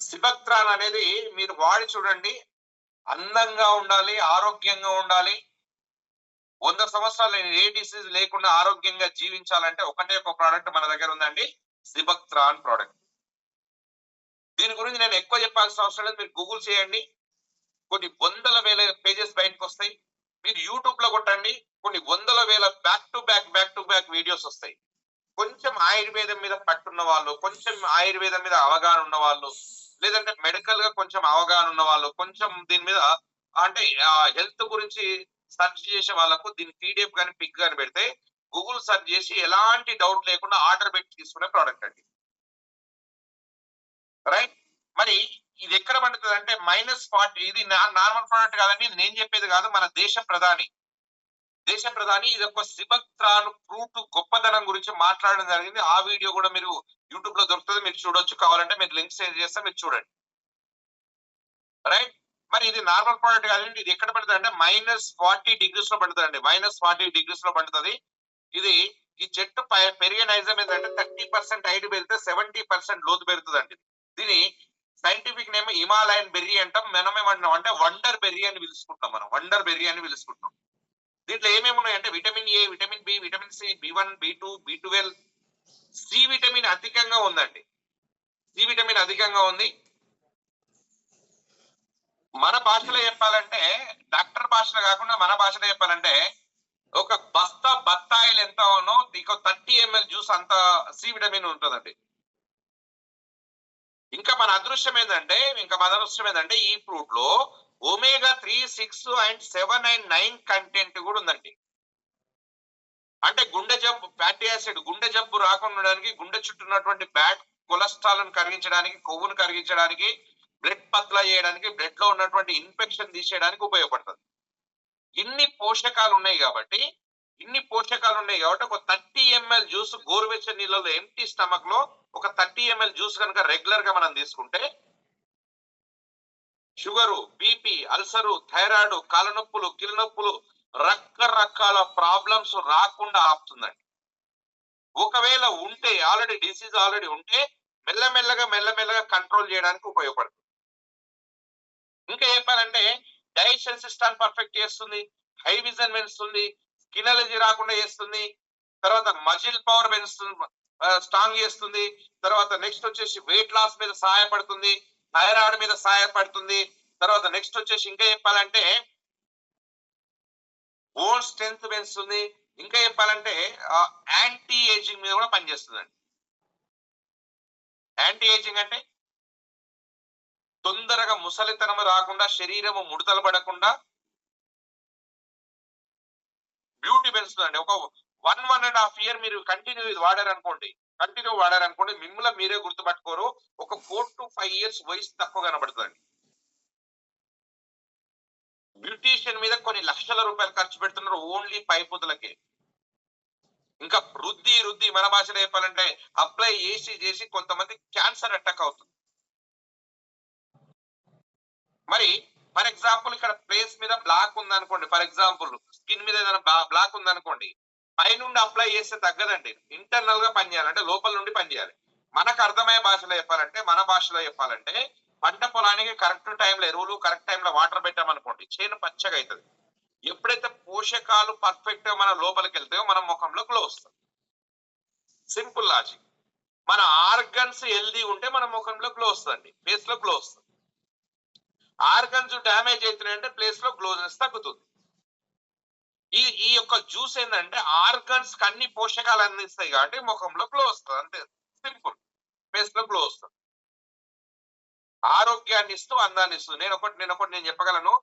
సిబక్త్రాన్ అనేది మీరు వాడి చూడండి. అందంగా ఉండాలి, ఆరోగ్యంగా ఉండాలి, 100 సంవత్సరాలు ఏ డిసీజ్ లేకుండా ఆరోగ్యంగా జీవించాలంటే ఒకటే ఒక ప్రోడక్ట్ మన దగ్గర ఉందండి, సిబక్త్రాన్ ప్రోడక్ట్. దీని గురించి నేను ఎక్కువ చెప్పాల్సిన అవసరం లేదు. మీరు గూగుల్ చేయండి, కొన్ని వందల వేల పేజెస్ బయటకు వస్తాయి. మీరు యూట్యూబ్ లో కొట్టండి, కొన్ని వందల వేల బ్యాక్ టు బ్యాక్ వీడియోస్ వస్తాయి. కొంచెం ఆయుర్వేదం మీద పట్టున్న వాళ్ళు, కొంచెం ఆయుర్వేదం మీద అవగాహన ఉన్న వాళ్ళు, లేదంటే మెడికల్ గా కొంచెం అవగాహన ఉన్న వాళ్ళు, కొంచెం దీని మీద అంటే హెల్త్ గురించి సెర్చ్ చేసే వాళ్ళకు దీని పీడిఎఫ్ కానీ పిక్ కానీ పెడితే గూగుల్ సెర్చ్ చేసి ఎలాంటి డౌట్ లేకుండా ఆర్డర్ పెట్టి తీసుకునే ప్రోడక్ట్ అండి. రైట్, మరి ఇది ఎక్కడ పండుతుంది అంటే -40. ఇది నార్మల్ ప్రోడక్ట్ కాదండి, ఇది నేను చెప్పేది కాదు, మన దేశ ప్రధాని ఇది ఒక సిబక్త్రాన్ ఫ్రూట్ గొప్పదనం గురించి మాట్లాడడం జరిగింది. ఆ వీడియో కూడా మీరు యూట్యూబ్ లో దొరుకుతుంది, మీరు చూడొచ్చు. కావాలంటే మీరు లింక్ షేర్ చేస్తే మీరు చూడండి. రైట్. మరి ఇది నార్మల్ ప్రోడక్ట్ కాదండి, ఇది ఎక్కడ పడుతుంది అంటే -40 degrees లో పడుతుంది అండి. -40 degrees లో పడుతుంది. ఇది ఈ చెట్టు పెరిగే నైజం ఏంటంటే 30% హైట్ పెరిగితే 70% లోతు పెరుగుతుందండి. దీని సైంటిఫిక్ నేమ్ హిమాలయన్ బెర్రీ అంటాం. మనం ఏమంటున్నాం అంటే వండర్ బెర్రీ అని పిలుచుకుంటాం. మనం వండర్ బెర్రీ అని పిలుచుకుంటాం. దీంట్లో ఏమేమి ఉన్నాయంటే vitamin A, vitamin B, vitamin C, B1, B2, B12, C vitamin అధికంగా ఉందండి. సి విటమిన్ అధికంగా ఉంది. మన భాషలో చెప్పాలంటే, డాక్టర్ భాషలో కాకుండా మన భాషలో చెప్పాలంటే, ఒక బస్తా బత్తాయిలు ఎంత ఉన్నో ఇంకో 30 ml జ్యూస్ అంత సి విటమిన్ ఉంటుందండి. ఇంకా మన అదృష్టం ఏంటంటే ఈ ఫ్రూట్ లో ఒమేగా 3, 6 అండ్ 7 అండ్ 9 కంటెంట్ కూడా ఉందండి. అంటే గుండె జబ్బు, ఫ్యాటీ యాసిడ్, గుండె జబ్బు రాకుండా ఉండడానికి, గుండె చుట్టూ ఉన్నటువంటి బ్యాడ్ కొలెస్ట్రాల్ కరిగించడానికి, కొవ్వును కరిగించడానికి, బ్లడ్ పతలా చేయడానికి, బ్లడ్ లో ఉన్నటువంటి ఇన్ఫెక్షన్ తీసేయడానికి ఉపయోగపడుతుంది. ఇన్ని పోషకాలు ఉన్నాయి కాబట్టి ఒక 30 ml జ్యూస్ గోరువెచ్చని నీళ్ళలో ఎంటీ స్టమక్ లో ఒక 30 ml జ్యూస్ కనుక రెగ్యులర్ గా మనం తీసుకుంటే షుగరు, బీపీ, అల్సరు, థైరాయిడ్, కాళ్ళనొప్పులు, కిళ్ళనొప్పులు, రకరకాల ప్రాబ్లమ్స్ రాకుండా ఆపుతుందండి. ఒకవేళ ఉంటే డిసీజ్ ఆల్రెడీ ఉంటే మెల్లమెల్లగా కంట్రోల్ చేయడానికి ఉపయోగపడుతుంది. ఇంకా చెప్పాలంటే డైజెషన్ సిస్టమ్ పర్ఫెక్ట్ చేస్తుంది, హై విజన్ పెంచుతుంది, స్కిన్ అలర్జీ రాకుండా చేస్తుంది, తర్వాత మజిల్ పవర్ పెంచుతుంది, స్ట్రాంగ్ చేస్తుంది, తర్వాత నెక్స్ట్ వచ్చేసి వెయిట్ లాస్ మీద సహాయపడుతుంది, థైరాయిడ్ మీద సహాయపడుతుంది, తర్వాత నెక్స్ట్ వచ్చేసి ఇంకా చెప్పాలంటే బోన్ స్ట్రెంత్ పెంచుతుంది, ఇంకా చెప్పాలంటే యాంటీ ఏజింగ్ మీద కూడా పనిచేస్తుందండి. యాంటీ ఏజింగ్ అంటే తొందరగా ముసలితనం రాకుండా, శరీరము ముడతలు పడకుండా బ్యూటీ పెంచుతుందండి. ఒక 1.5 year మీరు కంటిన్యూ వాడారనుకోండి, మిమ్మల్ని మీరే గుర్తుపట్టుకోరు. ఒక 4 to 5 years వయసు తక్కువ కనబడుతుందండి. బ్యూటీషియన్ మీద కొన్ని లక్షల రూపాయలు ఖర్చు పెడుతున్నారు ఓన్లీ పైపుతులకే. ఇంకా రుద్ది మన భాషలో చెప్పాలంటే అప్లై చేసి కొంతమంది క్యాన్సర్ అటాక్ అవుతుంది. మరి ఫర్ ఎగ్జాంపుల్ ఇక్కడ ప్లేస్ మీద బ్లాక్ ఉందనుకోండి, ఫర్ ఎగ్జాంపుల్ స్కిన్ మీద ఏదైనా బ్లాక్ ఉందనుకోండి, పైనుండి అప్లై చేస్తే తగ్గదండి. ఇంటర్నల్ గా పనిచేయాలి, అంటే లోపల నుండి పనిచేయాలి. మనకు అర్థమయ్యే మన భాషలో చెప్పాలంటే పంట పొలానికి కరెక్ట్ టైంలో ఎరువులు, కరెక్ట్ టైంలో వాటర్ పెట్టామనుకోండి, చేను పచ్చగా అవుతుంది. ఎప్పుడైతే పోషకాలు పర్ఫెక్ట్ గా మన లోపలికి వెళ్తాయో మన ముఖంలో గ్లో వస్తుంది. Simple logic. మన ఆర్గన్స్ హెల్దీ ఉంటే మన ముఖంలో గ్లో వస్తుంది, ఫేస్ లో గ్లో వస్తుంది. ఆర్గన్స్ డ్యామేజ్ అవుతున్నాయంటే ప్లేస్ లో గ్లోనెస్ తగ్గుతుంది. ఈ యొక్క జ్యూస్ ఏంటంటే ఆర్గన్స్ కి అన్ని పోషకాలు అందిస్తాయి కాబట్టి ముఖంలో గ్లో వస్తుంది, అంతే సింపుల్. ఫేస్ లో గ్లో వస్తుంది, ఆరోగ్యాన్ని ఇస్తూ అందాన్ని ఇస్తుంది. నేను చెప్పగలను,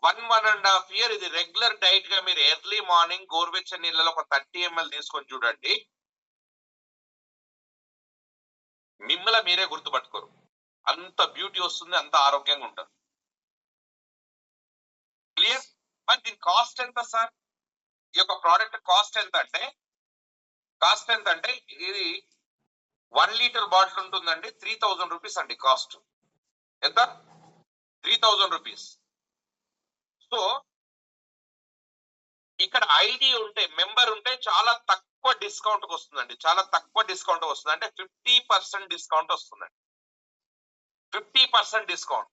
1.5 year ఇది రెగ్యులర్ డైట్ గా మీరు ఎర్లీ మార్నింగ్ గోరువెచ్చని నీళ్ళలో ఒక 30 ml తీసుకొని చూడండి, మిమ్మల్ని మీరే గుర్తుపట్టుకోరు. అంత బ్యూటీ వస్తుంది, అంత ఆరోగ్యంగా ఉంటారు. క్లియర్? మరి దీని కాస్ట్ ఎంత సార్? ఈ యొక్క ప్రోడక్ట్ కాస్ట్ ఎంత అంటే ఇది 1 liter బాటిల్ ఉంటుందండి, 3000 రూపీస్ అండి కాస్ట్. ఎంత? 3000 రూపీస్. సో ఇక్కడ ఐడి ఉంటే, మెంబర్ ఉంటే చాలా తక్కువ డిస్కౌంట్ వస్తుందండి, అంటే 50% డిస్కౌంట్ వస్తుందండి. 50% డిస్కౌంట్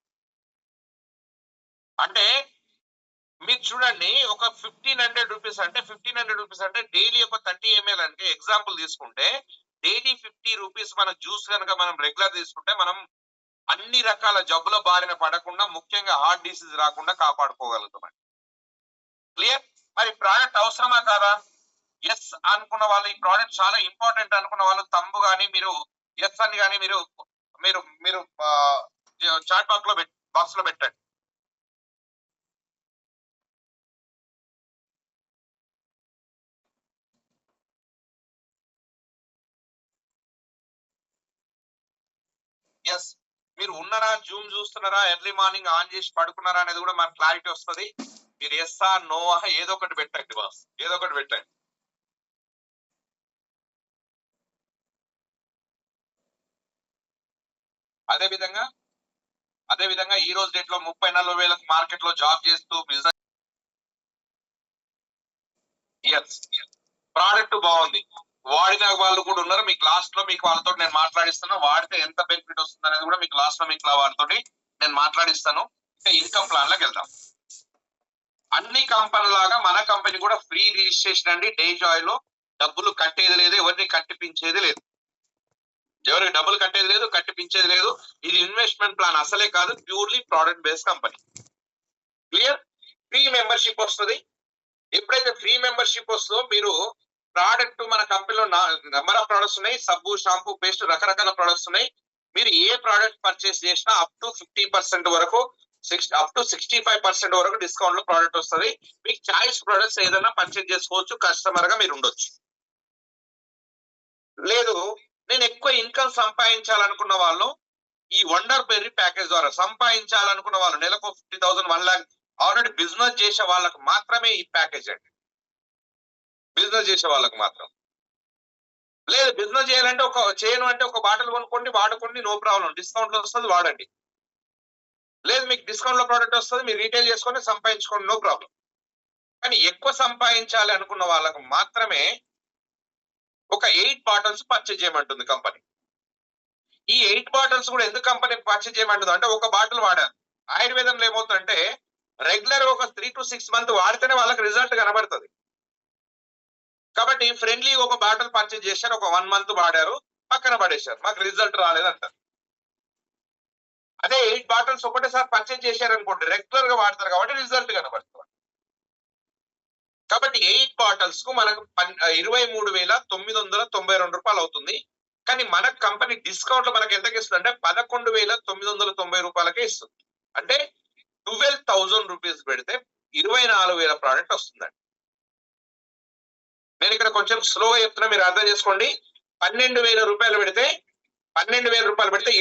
అంటే మీరు చూడండి, ఒక 1500 రూపీస్ అంటే డైలీ ఒక 30 ml అంటే ఎగ్జాంపుల్ తీసుకుంటే డైలీ 50 రూపీస్ మన జ్యూస్ కనుక మనం రెగ్యులర్ తీసుకుంటే మనం అన్ని రకాల జబ్బుల బారిన పడకుండా, ముఖ్యంగా హార్ట్ డిసీజ్ రాకుండా కాపాడుకోగలుగుతామండి. క్లియర్? మరి ప్రోడక్ట్ అవసరమా కాదా? ఎస్ అనుకున్న వాళ్ళు, ఈ ప్రోడక్ట్ చాలా ఇంపార్టెంట్ అనుకున్న వాళ్ళు తంబు కానీ మీరు ఎస్ అని కానీ మీరు మీరు మీరు చాట్ బాక్స్ లో పెట్టండి. ఎస్. మీరు ఉన్నారా, జూమ్ చూస్తున్నారా, ఎర్లీ మార్నింగ్ ఆన్ చేసి పడుకున్నారా అనేది కూడా మనకు క్లారిటీ వస్తుంది. మీరు ఎస్ ఆర్ నో ఏదో ఒకటి పెట్టండి బాస్, ఏదో ఒకటి పెట్టండి. అదే విధంగా ఈ రోజు డేట్ లో 30-40 మార్కెట్ లో జాబ్ చేస్తూ బిజినెస్, ప్రోడక్ట్ బాగుంది, వాడిన వాళ్ళు కూడా ఉన్నారు. మీకు లాస్ట్ లో మీకు వాళ్ళతో నేను మాట్లాడిస్తాను. వాడితే ఎంత బెనిఫిట్ వస్తుంది అనేది కూడా మీకు లాస్ట్ లో మీకు వాళ్ళతో నేను మాట్లాడిస్తాను. ఇంకా ఇన్కమ్ ప్లాన్ లోకి వెళ్దాం. అన్ని కంపెనీ లాగా మన కంపెనీ కూడా ఫ్రీ రిజిస్ట్రేషన్ అండి. డే జాయ్ లో డబ్బులు కట్టేది లేదు, ఎవరిని కట్టిపించేది లేదు, ఎవరికి డబ్బులు కట్టేది లేదు, కట్టిపించేది లేదు. ఇది ఇన్వెస్ట్మెంట్ ప్లాన్ అసలే కాదు, purely product based company. Clear? Free membership వస్తుంది. ఎప్పుడైతే ఫ్రీ మెంబర్షిప్ వస్తుందో మీరు ప్రోడక్ట్, మన కంపెనీలో నెంబర్ ఆఫ్ ప్రొడక్ట్స్ ఉన్నాయి, సబ్బు, షాంపూ, పేస్ట్, రకరకాల ప్రొడక్ట్స్ ఉన్నాయి. మీరు ఏ ప్రోడక్ట్ పర్చేస్ చేసినా అప్ టు 50% వరకు, అప్ టు 65% వరకు డిస్కౌంట్ లో ప్రోడక్ట్ వస్తుంది. మీకు చాయిస్ ప్రొడక్ట్స్ ఏదైనా పర్చేస్ చేసుకోవచ్చు, కస్టమర్ గా మీరు ఉండొచ్చు. లేదు నేను ఎక్కువ ఇన్కమ్ సంపాదించాలనుకున్న వాళ్ళు ఈ వండర్ బెర్రీ ప్యాకేజ్ ద్వారా సంపాదించాలనుకున్న వాళ్ళు, నెలకు 50,000, 1 lakh ఆల్రెడీ బిజినెస్ చేసే వాళ్ళకు మాత్రమే ఈ ప్యాకేజ్ అండి. బిజినెస్ చేసే వాళ్ళకు మాత్రం. లేదు బిజినెస్ చేయాలంటే చేయను అంటే ఒక బాటిల్ కొనుక్కోండి, వాడుకోండి, నో ప్రాబ్లం, డిస్కౌంట్ లో వస్తుంది, వాడండి. లేదు మీకు డిస్కౌంట్ లో ప్రోడక్ట్ వస్తుంది, మీరు రీటైల్ చేసుకొని సంపాదించుకోండి, నో ప్రాబ్లం. కానీ ఎక్కువ సంపాదించాలి అనుకున్న వాళ్ళకు మాత్రమే ఒక 8 బాటిల్స్ పర్చేజ్ చేయమంటుంది కంపెనీ. ఈ 8 బాటిల్స్ కూడా ఎందుకు కంపెనీ పర్చేజ్ చేయమంటుంది అంటే, ఒక బాటిల్ వాడారు. ఆయుర్వేదంలో ఏమవుతుందంటే రెగ్యులర్ ఒక 3 to 6 months వాడితేనే వాళ్ళకి రిజల్ట్ కనబడుతుంది. కాబట్టి ఫ్రెండ్లీ ఒక బాటిల్ పర్చేజ్ చేశారు, ఒక 1 month వాడారు, పక్కన పడేశారు, మాకు రిజల్ట్ రాలేదంటారు. అదే 8 బాటిల్స్ ఒకటేసారి పర్చేజ్ చేశారు అనుకోండి, రెగ్యులర్ గా వాడతారు కాబట్టి రిజల్ట్ కనబడుతుంది. కాబట్టి 8 బాటిల్స్ కు మనకు 23,992 రూపాయలు అవుతుంది. కానీ మన కంపెనీ డిస్కౌంట్ లో మనకి ఎంతకి ఇస్తుంది అంటే 11,990 రూపాయలకే ఇస్తుంది. అంటే 12,000 రూపీస్ పెడితే 24,000 ప్రోడక్ట్ వస్తుందండి. నేను ఇక్కడ కొంచెం స్లోగా చెప్తున్నా, మీరు అర్థం చేసుకోండి. 12,000 రూపాయలు పెడితే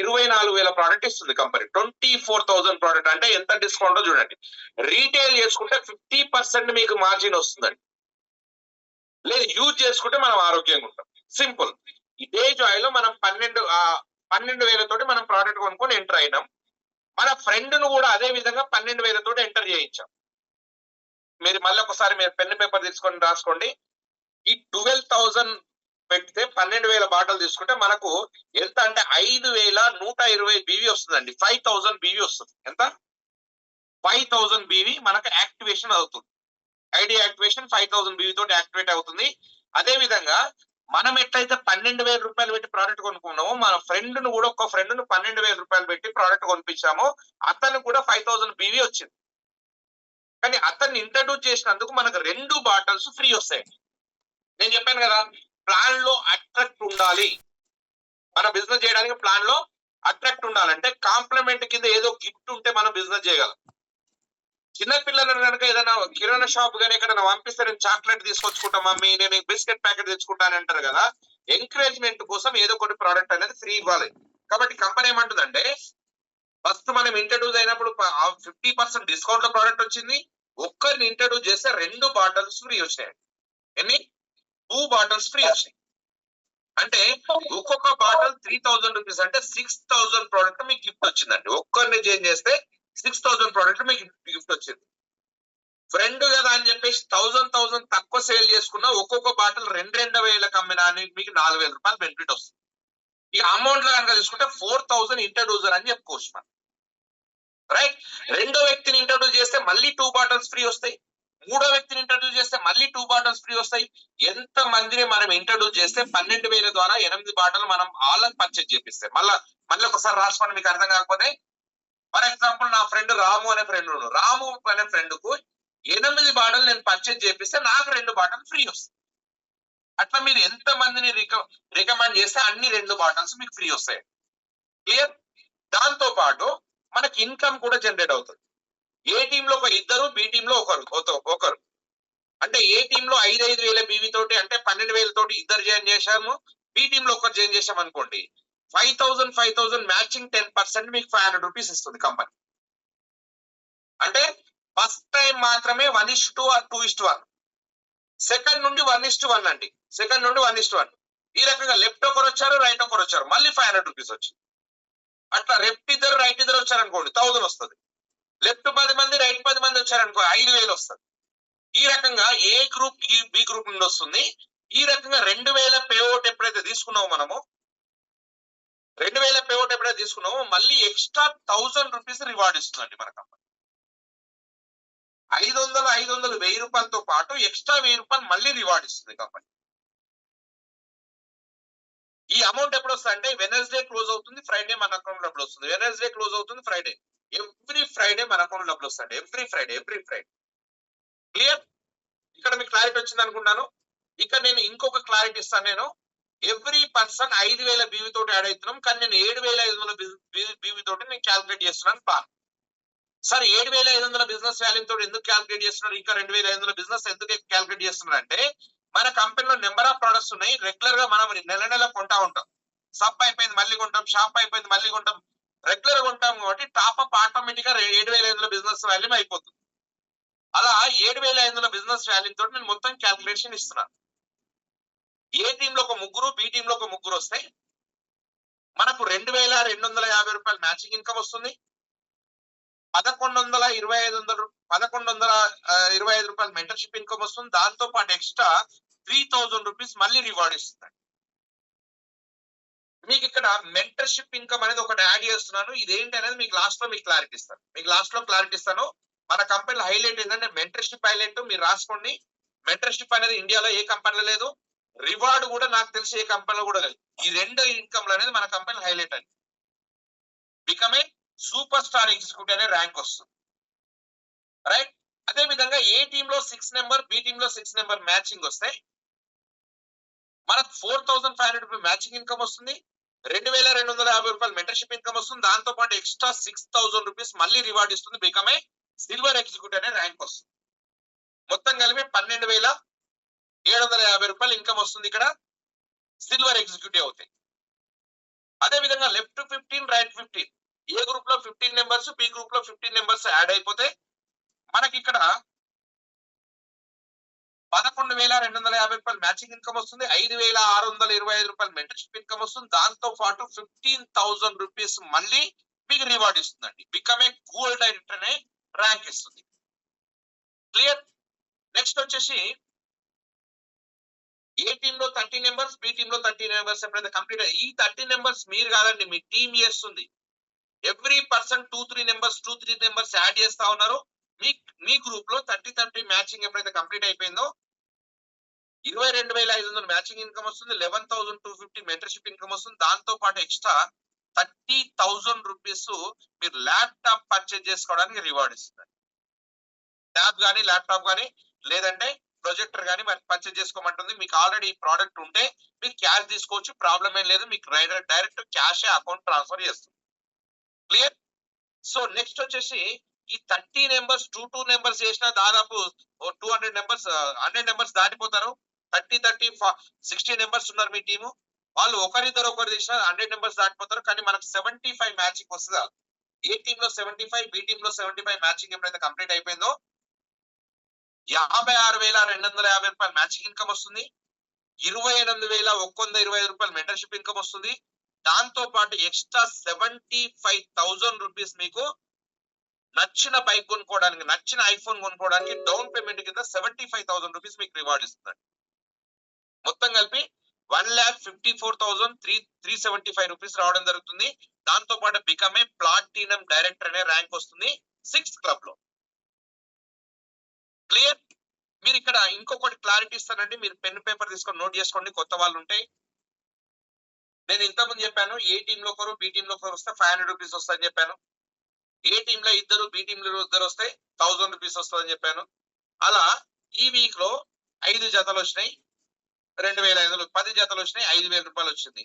24,000 ప్రోడక్ట్ ఇస్తుంది కంపెనీ. 24,000 ప్రోడక్ట్ అంటే ఎంత డిస్కౌంట్ చూడండి. రీటైల్ చేసుకుంటే 50% మీకు మార్జిన్ వస్తుందండి. లేదు యూజ్ చేసుకుంటే మనం ఆరోగ్యంగా ఉంటాం. సింపుల్. ఇదే జాయ్ లో మనం 12,000 తోటి మనం ప్రోడక్ట్ కొనుక్కొని ఎంటర్ అయినాం. మన ఫ్రెండ్ ను కూడా అదే విధంగా 12,000 తోటి ఎంటర్ చేయించాం. మీరు మళ్ళీ ఒకసారి మీరు పెన్ పేపర్ తీసుకొని రాసుకోండి. ఈ 12,000 పెడితే 12,000 బాటలు తీసుకుంటే మనకు ఎంత అంటే 5,120 బీవీ వస్తుందండి. 5,000 బీవీ వస్తుంది. ఎంత? 5,000 బీవీ మనకు యాక్టివేషన్ అవుతుంది. ఐడి యాక్టివేషన్ 5,000 బీవీ తోటి యాక్టివేట్ అవుతుంది. అదే విధంగా మనం ఎట్లయితే 12,000 రూపాయలు పెట్టి ప్రోడక్ట్ కొనుక్కున్నామో, మన ఫ్రెండ్ ను కూడా ఒక ఫ్రెండ్ ను 12,000 రూపాయలు పెట్టి ప్రోడక్ట్ కొనిపించామో, అతను కూడా 5,000 బీవీ వచ్చింది. కానీ అతన్ని ఇంట్రడ్యూస్ చేసినందుకు మనకు 2 బాటిల్స్ ఫ్రీ వస్తాయి. నేను చెప్పాను కదా, ప్లాన్ లో అట్రాక్ట్ ఉండాలి. మన బిజినెస్ చేయడానికి ప్లాన్ లో అట్రాక్ట్ ఉండాలంటే కాంప్లిమెంట్ కింద ఏదో గిఫ్ట్ ఉంటే మనం బిజినెస్ చేయగలం. చిన్నపిల్లలను కనుక ఏదైనా కిరాణా షాప్ కానీ ఎక్కడైనా పంపిస్తే నేను చాక్లెట్ తీసుకొచ్చుకుంటా మమ్మీ, నేను బిస్కెట్ ప్యాకెట్ తెచ్చుకుంటాను అంటారు కదా. ఎంకరేజ్మెంట్ కోసం ఏదో ఒకటి ప్రోడక్ట్ అనేది ఫ్రీ ఇవ్వాలి. కాబట్టి కంపెనీ ఏమంటుందంటే, ఫస్ట్ మనం ఇంట్రడ్యూస్ అయినప్పుడు 50% డిస్కౌంట్ లో ప్రోడక్ట్ వచ్చింది. ఒక్కరిని ఇంట్రడ్యూస్ చేస్తే 2 బాటిల్స్ ఫ్రీ వచ్చాయి. ఎన్ని? 2 బాటిల్స్ ఫ్రీ వచ్చాయి. అంటే ఒక్కొక్క బాటిల్ 3,000 రూపీస్ అంటే 6,000 ప్రోడక్ట్ మీకు గిఫ్ట్ వచ్చిందండి. ఒక్కరిని చేంజ్ చేస్తే 6,000 ప్రోడక్ట్ మీకు గిఫ్ట్ వచ్చింది. ఫ్రెండ్ కదా అని చెప్పేసి 1,000 తక్కువ సేల్ చేసుకున్నా ఒక్కొక్క బాటిల్ 2,000 అమ్మినా మీకు 4,000 రూపాయలు బెనిఫిట్ వస్తుంది. ఈ అమౌంట్ లో కనుక తీసుకుంటే 4,000 ఇంట్రడ్యూసర్ అని చెప్పుకోవచ్చు మనం. రైట్? రెండో వ్యక్తిని ఇంట్రడ్యూస్ చేస్తే మళ్ళీ 2 బాటిల్స్ ఫ్రీ వస్తాయి. మూడో వ్యక్తిని ఇంట్రడ్యూస్ చేస్తే మళ్ళీ 2 బాటిల్స్ ఫ్రీ వస్తాయి. ఎంత మందిని మనం ఇంట్రడ్యూస్ చేస్తే 12,000 ద్వారా 8 బాటిల్ మనం వాళ్ళకి పర్చేజ్ చేపిస్తాయి. మళ్ళీ ఒకసారి రాసుకోండి మీకు అర్థం కాకపోతే. ఫర్ ఎగ్జాంపుల్ నా ఫ్రెండ్ రాము అనే ఫ్రెండ్, రాము అనే ఫ్రెండ్ కు 8 బాటిల్ నేను పర్చేజ్ చేపిస్తే నాకు 2 బాటిల్ ఫ్రీ వస్తాయి. అట్లా మీరు ఎంత మందిని రికమెండ్ చేస్తే అన్ని 2 బాటిల్స్ మీకు ఫ్రీ వస్తాయి. క్లియర్? దాంతో పాటు మనకి ఇన్కమ్ కూడా జనరేట్ అవుతుంది. ఏ టీమ్ లో ఒక ఇద్దరు, బి టీమ్ లో ఒకరు. అంటే ఏ టీమ్ లో 5,000 బీవీ తోటి అంటే 12,000 తోటి ఇద్దరు జాయిన్ చేశాము, బి టీమ్ లో ఒకరు జాయిన్ చేశాం అనుకోండి, 5,000 మ్యాచింగ్ 10% మీకు 500 రూపీస్ ఇస్తుంది కంపెనీ. అంటే ఫస్ట్ టైం మాత్రమే 1:2 ఆర్ 2:1. సెకండ్ నుండి 1:1 అండి. సెకండ్ నుండి 1:1. ఈ రకంగా లెఫ్ట్ ఒకరు వచ్చారు, రైట్ ఒకరు వచ్చారు, మళ్ళీ 500 రూపీస్ వచ్చింది. అట్లా లెఫ్ట్ ఇద్దరు రైట్ ఇద్దరు వచ్చారనుకోండి 1000 వస్తుంది. లెఫ్ట్ 10 మంది రైట్ 10 మంది వచ్చారనుకో 5,000 వస్తుంది. ఈ రకంగా ఏ గ్రూప్ బి గ్రూప్ నుండి వస్తుంది. ఈ రకంగా 2,000 పేఅవుట్ ఎప్పుడైతే తీసుకున్నామో మనము 2,000 పేఅవుట్ ఎప్పుడైతే తీసుకున్నామో మళ్ళీ ఎక్స్ట్రా 1,000 రూపీస్ రివార్డ్ ఇస్తుందండి మన కంపెనీ. 500 1,000 రూపాయలతో పాటు ఎక్స్ట్రా 1,000 రూపాయలు మళ్ళీ రివార్డ్ ఇస్తుంది కంపెనీ. ఈ అమౌంట్ ఎప్పుడు వస్తుంది అంటే వెనస్డే క్లోజ్ అవుతుంది, ఫ్రైడే మన అకౌంట్ డబ్బులు వస్తుంది. వెనస్డే క్లోజ్ అవుతుంది, ఫ్రైడే. ఎవ్రీ ఫ్రైడే మన అకౌంట్ డబ్బులు వస్తాయి. Every Friday. క్లియర్? ఇక్కడ మీకు క్లారిటీ వచ్చింది అనుకుంటాను. ఇక్కడ నేను ఇంకొక క్లారిటీ ఇస్తాను. నేను ఎవ్రీ పర్సన్ 5,000 బీవీ తోటి యాడ్ అవుతున్నాం, కానీ నేను 7,500 బీవీ తోటి నేను క్యాల్కులేట్ చేస్తున్నాను. సార్ 7,500 బిజినెస్ వాల్యూ తోటి ఎందుకు క్యాల్కులేట్ చేస్తున్నారు, ఇంకా 2,500 బిజినెస్ ఎందుకు క్యాల్కులేట్ చేస్తున్నారు అంటే మన కంపెనీలో నెంబర్ ఆఫ్ ప్రొడక్ట్స్ ఉన్నాయి. రెగ్యులర్ గా మనం నెల కొంటా ఉంటాం. సబ్ అయిపోయింది మళ్ళీ కొంటాం, షాప్ అయిపోయింది మళ్ళీ కొంటాం, రెగ్యులర్ గా కొంటాం. కాబట్టి టాప్ అప్ ఆటోమేటిక్ గా 7,500 బిజినెస్ వాల్యూ అయిపోతుంది. అలా 7,500 బిజినెస్ వాల్యూ తోటి నేను మొత్తం క్యాల్కులేషన్ ఇస్తున్నాను. ఏ టీంలో ఒక ముగ్గురు, బి టీంలో ఒక ముగ్గురు వస్తే మనకు 2,250 రూపాయలు మ్యాచింగ్ ఇన్కమ్ వస్తుంది. 1,125 రూపాయలు మెంటర్షిప్ ఇన్కమ్ వస్తుంది. దాంతో పాటు ఎక్స్ట్రా 3,000 రూపీస్ మళ్ళీ రివార్డ్ ఇస్తుంది. మీకు ఇక్కడ మెంటర్షిప్ ఇన్కమ్ అనేది ఒకటి యాడ్ చేస్తున్నాను. ఇదేంటి అనేది మీకు లాస్ట్ లో క్లారిటీ ఇస్తాను. మన కంపెనీలో హైలైట్ ఏంటంటే మెంటర్షిప్ హైలైట్. మీరు రాసుకోండి. మెంటర్షిప్ అనేది ఇండియాలో ఏ కంపెనీలో లేదు. రివార్డ్ కూడా నాకు తెలిసి ఏ కంపెనీలో కూడా లేదు. ఈ 2 ఇన్కమ్ అనేది మన కంపెనీ హైలైట్ అండి. Become a super star executive అనే ర్యాంక్ వస్తుంది. రైట్? అదే విధంగా ఏ టీమ్ లో 6 నెంబర్, బి టీమ్ లో 6 నెంబర్ మ్యాచింగ్ వస్తే మనకు 4,500 రూపాయలు మ్యాచింగ్ ఇన్కమ్ వస్తుంది. 2,250 రూపాయలు మెంటర్షిప్ ఇన్కమ్ వస్తుంది. దాంతో పాటు ఎక్స్ట్రా 6,000 రూపీస్ మళ్ళీ రివార్డ్ ఇస్తుంది. బికమ్ ఏ సిల్వర్ ఎగ్జిక్యూటివ్ అనే ర్యాంక్ వస్తుంది. మొత్తం కలిపి 12,750 రూపాయలు ఇన్కమ్ వస్తుంది. ఇక్కడ సిల్వర్ ఎగ్జిక్యూటివ్ అవుతాయి. అదే విధంగా లెఫ్ట్ 15, రైట్ 15. ఏ గ్రూప్ లో 15 నెంబర్స్, బి గ్రూప్ లో 15 నెంబర్స్ యాడ్ అయిపోతే మనకి ఇక్కడ 11,250 రూపాయలు మ్యాచింగ్ ఇన్కమ్ వస్తుంది. 5,625 రూపాయలు మెంటర్షిప్ ఇన్కమ్ వస్తుంది. దాంతో పాటు 15,000 రూపీస్ మళ్ళీ మీకు రివార్డ్ ఇస్తుందండి. బికమ్ ఏ గోల్డ్ డైరెక్టర్ అనే ర్యాంక్ ఇస్తుంది. క్లియర్? నెక్స్ట్ వచ్చేసి ఏ టీమ్ లో 30 నెంబర్స్, బి టీమ్ లో 30 నెంబర్స్ ఎప్పుడైతే కంప్లీట్ ఈ 30 నెంబర్స్ మీరు కాదండి, మీ టీమ్ చేస్తుంది. ఎవ్రీ పర్సన్ 2-3 నెంబర్స్ యాడ్ చేస్తా ఉన్నారు. మీ గ్రూప్ లో 30 మ్యాచింగ్ ఎప్పుడైతే కంప్లీట్ అయిపోయిందో 22,500 మ్యాచింగ్ ఇన్కమ్ వస్తుంది. 11,250 మెంటర్షిప్ ఇన్కమ్ వస్తుంది. దాంతో పాటు ఎక్స్ట్రా 30,000 రూపీస్ మీరు ల్యాప్టాప్ పర్చేజ్ చేసుకోవడానికి రివార్డ్ ఇస్తుంది. ట్యాబ్ కానీ, ల్యాప్టాప్ కానీ, లేదంటే ప్రొజెక్టర్ కానీ పర్చేజ్ చేసుకోమంటుంది. మీకు ఆల్రెడీ ఈ ప్రోడక్ట్ ఉంటే మీరు క్యాష్ తీసుకోవచ్చు, ప్రాబ్లం ఏం లేదు. మీకు డైరెక్ట్ క్యాష్ అకౌంట్ ట్రాన్స్ఫర్ చేస్తుంది. క్లియర్? సో నెక్స్ట్ వచ్చేసి ఈ 30 నెంబర్స్ 2 నెంబర్స్ చేసినా దాదాపు 200 నెంబర్స్ 100 నెంబర్స్ దాటిపోతారు. 30 60 నెంబర్స్ ఉన్నారు మీ టీము. వాళ్ళు ఒకరు చేసినా 100 నెంబర్స్ దాటిపోతారు. కానీ మనకు 75 మ్యాచింగ్ వస్తుందా? ఏ టీమ్ లో 75, బి టీమ్ లో 75 మ్యాచింగ్ ఎప్పుడైతే కంప్లీట్ అయిపోయిందో 56,250 రూపాయలు మ్యాచింగ్ ఇన్కమ్ వస్తుంది. 28,125 రూపాయలు మెంటర్షిప్ ఇన్కమ్ వస్తుంది. దాంతో పాటు ఎక్స్ట్రా 75,000 రూపీస్ మీకు నచ్చిన బైక్ కొనుక్కోవడానికి, నచ్చిన ఐఫోన్ కొనుక్కోవడానికి డౌన్ పేమెంట్ కింద 75,000 రూపీస్ మీకు రివార్డ్ ఇస్తుంది. మొత్తం కలిపి 1,54,375 రూపీస్ రావడం జరుగుతుంది. దాంతో పాటు బికమ్ ఏ ప్లాటినం డైరెక్టర్ అనే ర్యాంక్ వస్తుంది 6th క్లబ్ లో. క్లియర్? మీరు ఇక్కడ ఇంకొకటి క్లారిటీ ఇస్తానండి. మీరు పెన్ పేపర్ తీసుకొని నోట్ చేసుకోండి. కొత్త వాళ్ళు ఉంటే నేను ఇంతకుముందు చెప్పాను ఏ టీమ్ లో ఒకరు, బి టీమ్ లో ఒకరు వస్తే 500 రూపీస్ వస్తాయని చెప్పాను. ఏ టీమ్ లో ఇద్దరు, బి టీమ్ లో ఇద్దరు వస్తే 1,000 రూపీస్ వస్తుందని చెప్పాను. అలా ఈ వీక్ లో 5 జతలు వచ్చినాయి, 2,500. 10 జతలు వచ్చినాయి, 5,000 రూపాయలు వచ్చింది.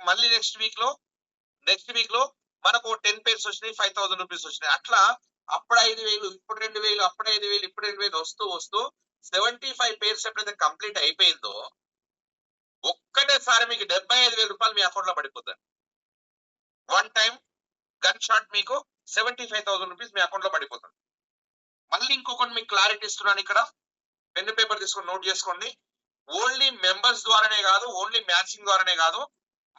మళ్ళీ నెక్స్ట్ వీక్ లో మనకు 10 పేర్స్ వచ్చినాయి, 5,000 రూపీస్ వచ్చినాయి. అట్లా అప్పుడు 5,000, ఇప్పుడు 2,000, అప్పుడు 5,000, ఇప్పుడు 2,000 వస్తూ 75 పేర్స్ ఎప్పుడైతే కంప్లీట్ అయిపోయిందో ఒక్కటేసారి మీకు 75,000 రూపాయలు మీ అకౌంట్ లో పడిపోతుంది. వన్ టైం గన్ షాట్ మీకు 75,000 రూపీస్ మీ అకౌంట్ లో పడిపోతుంది. మళ్ళీ ఇంకొకటి మీకు క్లారిటీ ఇస్తున్నాను, ఇక్కడ పెన్ పేపర్ తీసుకొని నోట్ చేసుకోండి. ఓన్లీ మెంబర్స్ ద్వారానే కాదు, ఓన్లీ మ్యాచింగ్ ద్వారానే కాదు,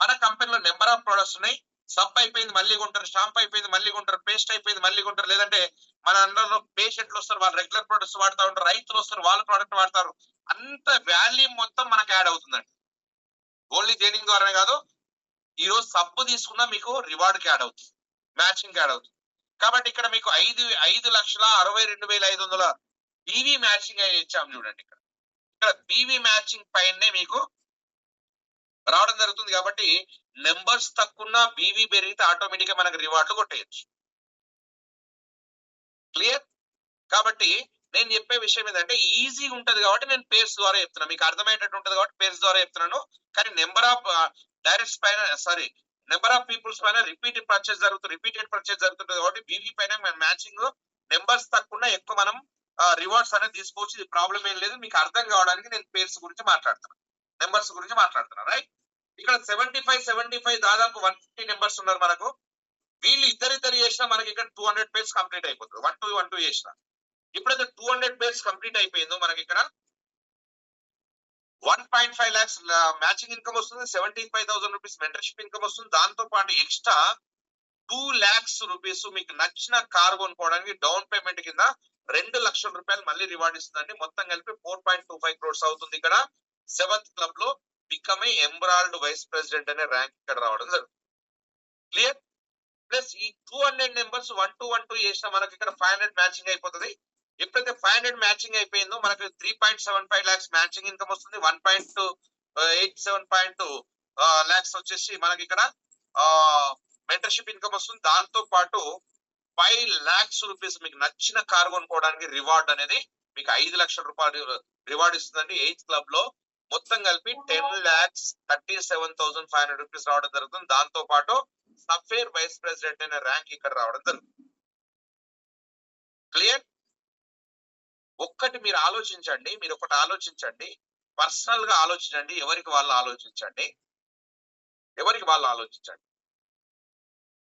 మన కంపెనీలో నెంబర్ ఆఫ్ ప్రొడక్ట్స్ ఉన్నాయి. సబ్ అయిపోయింది మళ్ళీ కొంటారు, షాంపూ అయిపోయింది మళ్ళీ కొంటారు, పేస్ట్ అయిపోయింది మళ్ళీ కొంటారు, లేదంటే మన అందరిలో పేషెంట్లు వస్తారు, వాళ్ళు రెగ్యులర్ ప్రొడక్ట్స్ వాడుతూ ఉంటారు, రైతులు వస్తారు, వాళ్ళ ప్రోడక్ట్ వాడతారు. అంత వాల్యూమ్ మొత్తం మనకు యాడ్ అవుతుందండి. ఓన్లీ జైనింగ్ ద్వారానే కాదు, ఈ రోజు సబ్బు తీసుకున్నా మీకు రివార్డ్ కి యాడ్ అవుతుంది, మ్యాచింగ్ యాడ్ అవుతుంది. కాబట్టి ఇక్కడ మీకు 5,62,500 బీవీ మ్యాచింగ్ అని ఇచ్చాము చూడండి. ఇక్కడ బీవీ మ్యాచింగ్ పైనే మీకు రావడం జరుగుతుంది. కాబట్టి నెంబర్స్ తక్కువ బీవీ పెరిగితే ఆటోమేటిక్ గా మనకు రివార్డులు కొట్టేయచ్చు. క్లియర్? కాబట్టి నేను చెప్పే విషయం ఏంటంటే ఈజీగా ఉంటది కాబట్టి నేను పేర్స్ ద్వారా చెప్తున్నాను, మీకు అర్థమయ్యేటట్టు ఉంటది కాబట్టి పేర్స్ ద్వారా చెప్తున్నాను. కానీ నెంబర్ ఆఫ్ డైరెక్ట్స్ పైన నెంబర్ ఆఫ్ పీపుల్స్ పైన రిపీటెడ్ పర్చేస్ జరుగుతుంటది కాబట్టి బీవీ పైన మ్యాచింగ్ నెంబర్స్ తక్కువ ఎక్కువ మనం రివార్డ్స్ అనేది తీసుకోవచ్చు. ఇది ప్రాబ్లం ఏం లేదు. మీకు అర్థం కావడానికి నేను పేర్స్ గురించి మాట్లాడుతున్నాను, నెంబర్స్ గురించి మాట్లాడుతున్నాను. రైట్? ఇక్కడ 75 దాదాపు 150 నెంబర్స్ ఉన్నారు మనకు. వీళ్ళు ఇద్దరిద్దరు చేసినా మనకి ఇక్కడ 200 పేర్స్ కంప్లీట్ అయిపోతుంది. 1 2 చేసిన ఇప్పుడైతే 200 పేర్స్ కంప్లీట్ అయిపోయిందో మనకి ఇక్కడ 1.5 lakhs మ్యాచింగ్ ఇన్కమ్ వస్తుంది, 75,000 రూపీస్ మెంటర్షిప్ ఇన్కమ్ వస్తుంది. దాంతో పాటు ఎక్స్ట్రా 2 lakhs రూపీస్ మీకు నచ్చిన కార్ కొనుక్కోవడానికి డౌన్ పేమెంట్ కింద 2 లక్షల రూపాయలు మళ్ళీ రివార్డ్ ఇస్తుందండి. మొత్తం కలిపి 4.25 crores అవుతుంది. ఇక్కడ 7th క్లబ్ లో బికమ్ ఏ ఎంబరాల్డ్ వైస్ ప్రెసిడెంట్ అనే ర్యాంక్ ఇక్కడ రావడం జరుగుతుంది. క్లియర్? ప్లస్ ఈ 200 నెంబర్స్ 1 2 చేసిన మనకి ఇక్కడ 500 మ్యాచింగ్ అయిపోతుంది. ఎప్పుడైతే 500 మ్యాచింగ్ అయిపోయిందో మనకి 3.75 lakhs మ్యాచింగ్ ఇన్కమ్ వస్తుంది. 1.87 lakhs వచ్చేసి మనకి ఇక్కడ మెంటర్షిప్ ఇన్కమ్ వస్తుంది. దాంతో పాటు 5 lakhs రూపీస్ మీకు నచ్చిన కార్ కొనుక్కోవడానికి రివార్డ్ అనేది మీకు 5 లక్షల రూపాయలు రివార్డ్ ఇస్తుందండి 8th క్లబ్ లో. మొత్తం కలిపి 10,37,500 రూపీస్ రావడం జరుగుతుంది. దాంతో పాటు సఫేర్ వైస్ ప్రెసిడెంట్ అనే ర్యాంక్ ఇక్కడ రావడం జరుగుతుంది. క్లియర్? ఒక్కటి మీరు ఆలోచించండి, మీరు ఒకటి ఆలోచించండి, పర్సనల్ గా ఆలోచించండి, ఎవరికి వాళ్ళు ఆలోచించండి.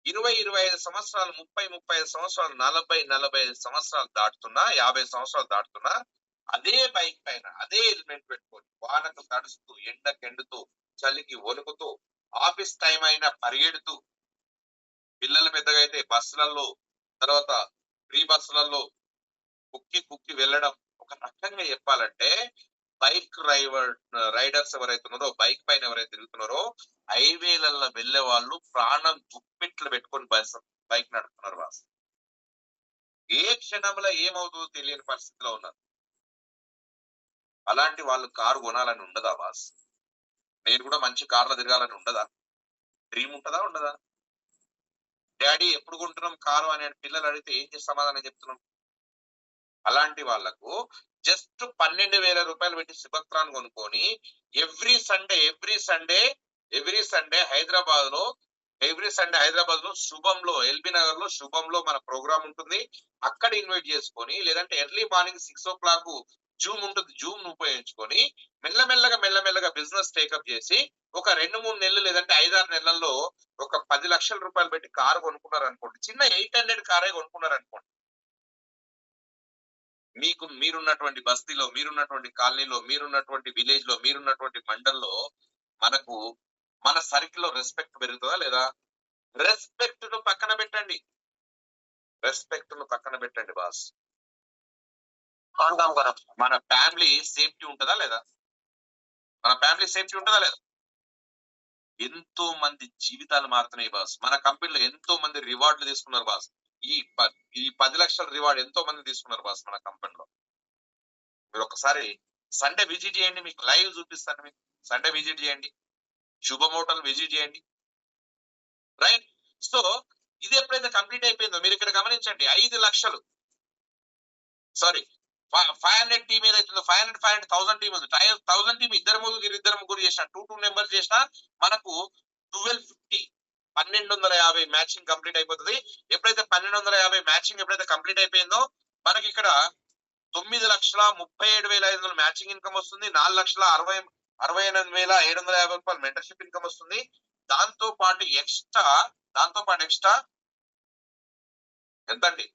20-25 సంవత్సరాలు, 30-35 సంవత్సరాలు, 40-45 సంవత్సరాలు దాటుతున్నా, 50 సంవత్సరాలు దాటుతున్నా అదే బైక్ పైన అదే హెల్మెట్ పెట్టుకొని వానకు తడుస్తూ, ఎండకెండుతూ, చలికి వణుకుతూ, ఆఫీస్ టైం అయినా పరిగెడుతూ, పిల్లలు పెద్దగా అయితే బస్సులలో, తర్వాత ఫ్రీ బస్సులలో కుక్కి వెళ్ళడం. ఒక రకంగా చెప్పాలంటే బైక్ రైడర్స్ ఎవరైతే ఉన్నారో, బైక్ పైన ఎవరైతే తిరుగుతున్నారో, హైవేలలో వెళ్లే వాళ్ళు ప్రాణం గుప్పిట్లు పెట్టుకొని బైక్ నడుపుతున్నారు బాస్. ఏ క్షణంలో ఏమవుతుందో తెలియని పరిస్థితిలో ఉన్నారు. అలాంటి వాళ్ళు కారు కొనాలని ఉండదా బాస్? నేను కూడా మంచి కార్లో తిరగాలని ఉండదా? డ్రీమ్ ఉంటదా ఉండదా? డాడీ ఎప్పుడు కొంటున్నాం కారు అని పిల్లలు అడిగితే ఏం చేసి సమాధానం చెప్తున్నాం? అలాంటి వాళ్లకు జస్ట్ 12,000 రూపాయలు పెట్టి శుభక్రాన్ కొనుక్కొని ఎవ్రీ సండే హైదరాబాద్ లో శుభంలో, ఎల్బీ నగర్ లో శుభంలో మన ప్రోగ్రామ్ ఉంటుంది. అక్కడ ఇన్వైట్ చేసుకొని, లేదంటే ఎర్లీ మార్నింగ్ 6 o'clock జూమ్ ఉంటుంది, జూమ్ ఉపయోగించుకొని మెల్లమెల్లగా బిజినెస్ టేకప్ చేసి ఒక 2-3 నెలలు లేదంటే 5-6 నెలల్లో ఒక 10 లక్షల రూపాయలు పెట్టి కారు కొనుక్కున్నారు అనుకోండి, చిన్న 800 కారే కొనుక్కున్నారు అనుకోండి, మీరున్నటువంటి బస్తీలో, మీరున్నటువంటి కాలనీలో, మీరున్నటువంటి విలేజ్ లో, మీరున్నటువంటి మండల్లో మనకు మన సర్కిల్ లో రెస్పెక్ట్ పెరుగుతుందా లేదా? రెస్పెక్ట్ ను పక్కన పెట్టండి బాస్. మన ఫ్యామిలీ సేఫ్టీ ఉంటుందా లేదా? ఎంతో మంది జీవితాలు మారుతున్నాయి బాస్. మన కంపెనీలో ఎంతో మంది రివార్డులు తీసుకున్నారు బాస్. ఈ 10 లక్షల రివార్డ్ ఎంతో మంది తీసుకున్నారు బాస్ మన కంపెనీలో. మీరు ఒకసారి సండే విజిట్ చేయండి, మీకు లైవ్ చూపిస్తాను. మీకు సండే విజిట్ చేయండి, శుభం హోటల్ విజిట్ చేయండి. రైట్? సో ఇది ఎప్పుడైతే కంప్లీట్ అయిపోయిందో మీరు ఇక్కడ గమనించండి, 5 లక్షలు 500 టీం ఏదైతుందో 500,000 టీం ఉంది. 1000 టీం ఇద్దరు ముగ్గురు చేసిన 2 నెంబర్స్ చేసిన మనకు 1250 మ్యాచింగ్ కంప్లీట్ అయిపోతుంది. ఎప్పుడైతే 1250 మ్యాచింగ్ ఎప్పుడైతే కంప్లీట్ అయిపోయిందో మనకి ఇక్కడ 9,37,500 మ్యాచింగ్ ఇన్కమ్ వస్తుంది. 4,60,000 68,750 మెంటర్షిప్ ఇన్కమ్ వస్తుంది. దాంతో పాటు ఎక్స్ట్రా ఎంతండి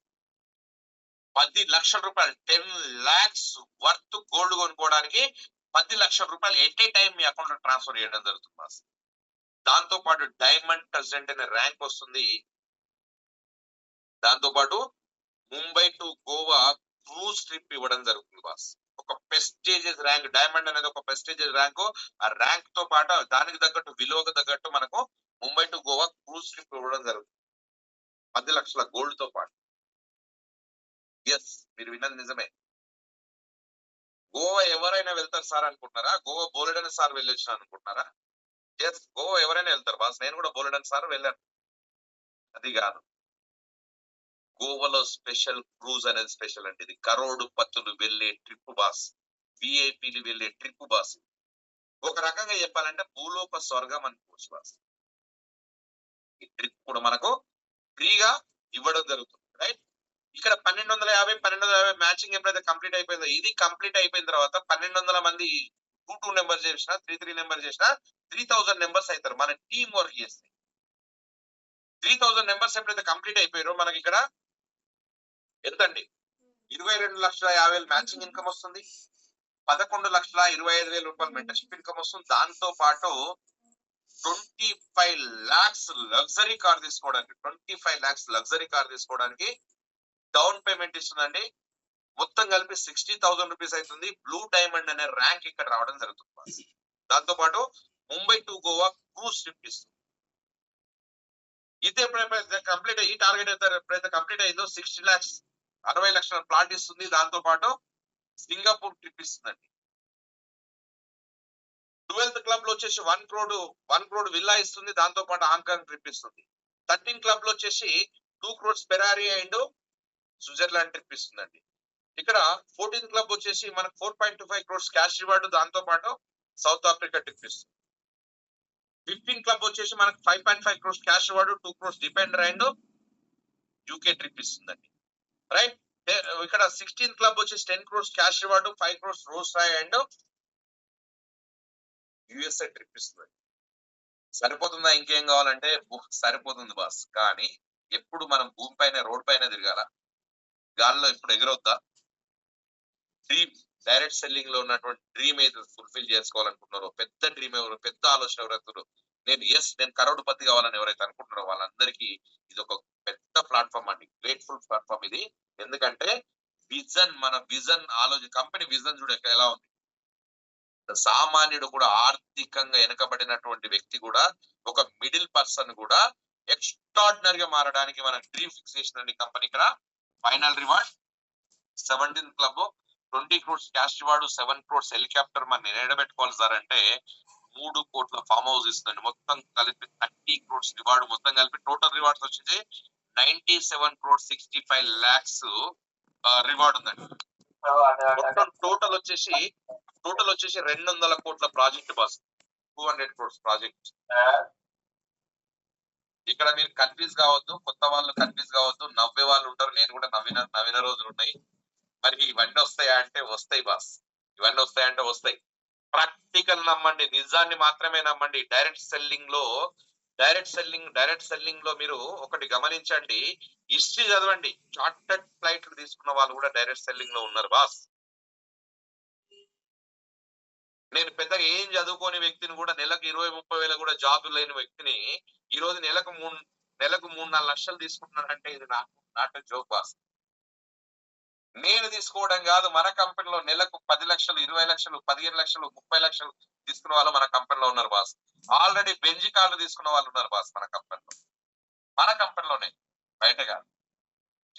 10 లక్షల రూపాయలు 10 lakhs వర్త్ గోల్డ్ కొనుక్కోవడానికి 10 లక్షల రూపాయలు at a time me account లో ట్రాన్స్ఫర్ చేయడం జరుగుతుంది బాస్. దాంతో పాటు డైమండ్ ప్రెసిడెంట్ అనే ర్యాంక్ వస్తుంది. దాంతో పాటు Mumbai to Goa cruise trip ఇవ్వడం జరుగుతుంది బాస్. ఒక ప్రెస్టీజియస్ ర్యాంక్, డైమండ్ అనేది ఒక ప్రెస్టీజియస్ ర్యాంక్. ఆ ర్యాంక్ తో పాటు దానికి తగ్గట్టు విలువకు తగ్గట్టు మనకు Mumbai to Goa cruise trip ఇవ్వడం జరుగుతుంది 10 లక్షల గోల్డ్ తో పాటు. ఎస్, మీరు విన్నది నిజమే. గోవా ఎవరైనా వెళ్తారు సార్ అనుకుంటున్నారా? గోవా బోలెడని సార్ వెళ్ళొచ్చిన అనుకుంటున్నారా? ఎస్, గోవా ఎవరైనా వెళ్తారు బాస్. నేను కూడా బోలెడని సార్ వెళ్ళాను. అది కాదు, గోవాలో స్పెషల్ క్రూజ్ అనేది స్పెషల్ అండి. ఇది కరోడు పత్తులు వెళ్లే ట్రిప్ బాస్, విఐపీలు వెళ్లే ట్రిప్ బాస్. ఒక రకంగా చెప్పాలంటే భూలోక స్వర్గం అనుకోవచ్చు బాస్. ఈ ట్రిప్ కూడా మనకు ఫ్రీగా ఇవ్వడం జరుగుతుంది, రైట్? ఇక్కడ 1250 మ్యాచింగ్ ఎప్పుడైతే కంప్లీట్ అయిపోయిందో, ఇది కంప్లీట్ అయిపోయిన తర్వాత 1200 మంది 2 నెంబర్ చేసినా 3 నెంబర్ చేసినా 3000 నెంబర్స్ అవుతారు మన టీం వర్క్ చేస్తే. 3000 నెంబర్స్ ఎప్పుడైతే కంప్లీట్ అయిపోయారో మనకి ఇక్కడ ఎంతండి 22,50,000 మ్యాచింగ్ ఇన్కమ్ వస్తుంది. 11,25,000 రూపాయలు మెంటర్షిప్ ఇన్కమ్ వస్తుంది. దాంతో పాటు 25 lakhs లగ్జరీ కార్ తీసుకోవడానికి 25 lakhs లగ్జరీ కార్ తీసుకోవడానికి డౌన్ పేమెంట్ ఇస్తుందండి. మొత్తం కలిపి 60,000 రూపీస్ అవుతుంది. బ్లూ డైమండ్ అనే ర్యాంక్ ఇక్కడ రావడం జరుగుతుంది. దాంతో పాటు Mumbai to Goa cruise trip ఇస్తుంది. ఇది ఎప్పుడైతే కంప్లీట్ ఈ టార్గెట్ ఎప్పుడైతే కంప్లీట్ అయిందో 60 lakhs 60 లక్షల ప్లాట్ ఇస్తుంది. దాంతో పాటు సింగపూర్ ట్రిప్ ఇస్తుందండి. 12th క్లబ్ లో వచ్చేసి 1 crore విల్లా ఇస్తుంది. దాంతో పాటు హాంకాంగ్ ట్రిప్ ఇస్తుంది. 13 క్లబ్ లో వచ్చేసి 2 crores Ferrari and Switzerland trip ఇస్తుందండి. ఇక్కడ 14th క్లబ్ వచ్చేసి మనకు 4.25 crores క్యాష్ రివార్డ్, దాంతో పాటు సౌత్ ఆఫ్రికా ట్రిప్ ఇస్తుంది. 15th క్లబ్ వచ్చేసి మనకు 5.5 crores cash reward, 2 crores Defender and UK trip ఇస్తుందండి, రైట్? ఇక్కడ 16th క్లబ్ వచ్చేసి 10 crores cash reward, 5 crores Rolls Royce and USA trip ఇస్తుంది. సరిపోతుందా? ఇంకేం కావాలంటే సరిపోతుంది బాస్. కానీ ఎప్పుడు మనం భూమి పైన రోడ్ పైన తిరగాల, గాల్లో ఎప్పుడు ఎగురొద్దా? డ్రీమ్ డైరెక్ట్ సెల్లింగ్ లో ఉన్నటువంటి డ్రీమ్ ఏదో ఫుల్ఫిల్ చేసుకోవాలనుకుంటున్నారో, పెద్ద డ్రీమ్ ఎవరు, పెద్ద ఆలోచన ఎవరైతే నేను కరోడుపతి కావాలని ఎవరైతే అనుకుంటున్నారో వాళ్ళందరికీ ఇది ఒక పెద్ద ప్లాట్ఫామ్ అండి, గ్రేట్ఫుల్ ప్లాట్ఫామ్ ఇది. ఎందుకంటే మన విజన్ ఆలోచన, కంపెనీ విజన్ చూడ ఎలా ఉంది. సామాన్యుడు కూడా, ఆర్థికంగా వెనకబడినటువంటి వ్యక్తి కూడా, ఒక మిడిల్ పర్సన్ కూడా ఎక్స్ట్రాడినరీగా మారడానికి మన డ్రీమ్ ఫిక్స్ చేసిన కంపెనీ. ఇక్కడ final reward 17th club 20 crores cash reward, 7 crores helicopter. మనం నిలబెట్టుకోవాలి సార్ అంటే 3 కోట్ల ఫామ్ హౌస్ ఇస్తుంది. మొత్తం కలిపి 30 crores రివార్డ్. మొత్తం కలిపి టోటల్ రివార్డ్స్ వచ్చేసి 97 crores 65 lakhs రివార్డ్ ఉందండి. టోటల్ వచ్చేసి 200 కోట్ల ప్రాజెక్ట్ బాస్, 200 crores ప్రాజెక్ట్. ఇక్కడ మీరు కన్ఫ్యూజ్ కావద్దు, కొత్త వాళ్ళు కన్ఫ్యూజ్ కావద్దు, నవ్వే వాళ్ళు ఉంటారు. నేను కూడా నవ్విన రోజులు ఉన్నాయి. మరి ఇవన్నీ వస్తాయా అంటే వస్తాయి బాస్, ఇవన్నీ వస్తాయంటే వస్తాయి. ప్రాక్టికల్ నమ్మండి, నిజాన్ని మాత్రమే నమ్మండి. డైరెక్ట్ సెల్లింగ్ లో మీరు ఒకటి గమనించండి, హిస్టరీ చదవండి. చార్టెడ్ ఫ్లైట్లు తీసుకున్న వాళ్ళు కూడా డైరెక్ట్ సెల్లింగ్ లో ఉన్నారు బాస్. నేను పెద్దగా ఏం చదువుకోని వ్యక్తిని కూడా, నెలకు 20-30 వేల కూడా జాబ్ లేని వ్యక్తిని ఈ రోజు నెలకు 3-4 లక్షలు తీసుకుంటున్నానంటే ఇది నాట్ జోక్ బాస్. నేను తీసుకోవడం కాదు, మన కంపెనీలో నెలకు 10 లక్షలు 20 లక్షలు 15 లక్షలు 30 లక్షలు తీసుకున్న వాళ్ళు మన కంపెనీలో ఉన్నారు బాస్. ఆల్రెడీ బెంజి కార్లు తీసుకున్న వాళ్ళు ఉన్నారు బాస్ మన కంపెనీలోనే, బయట కాదు.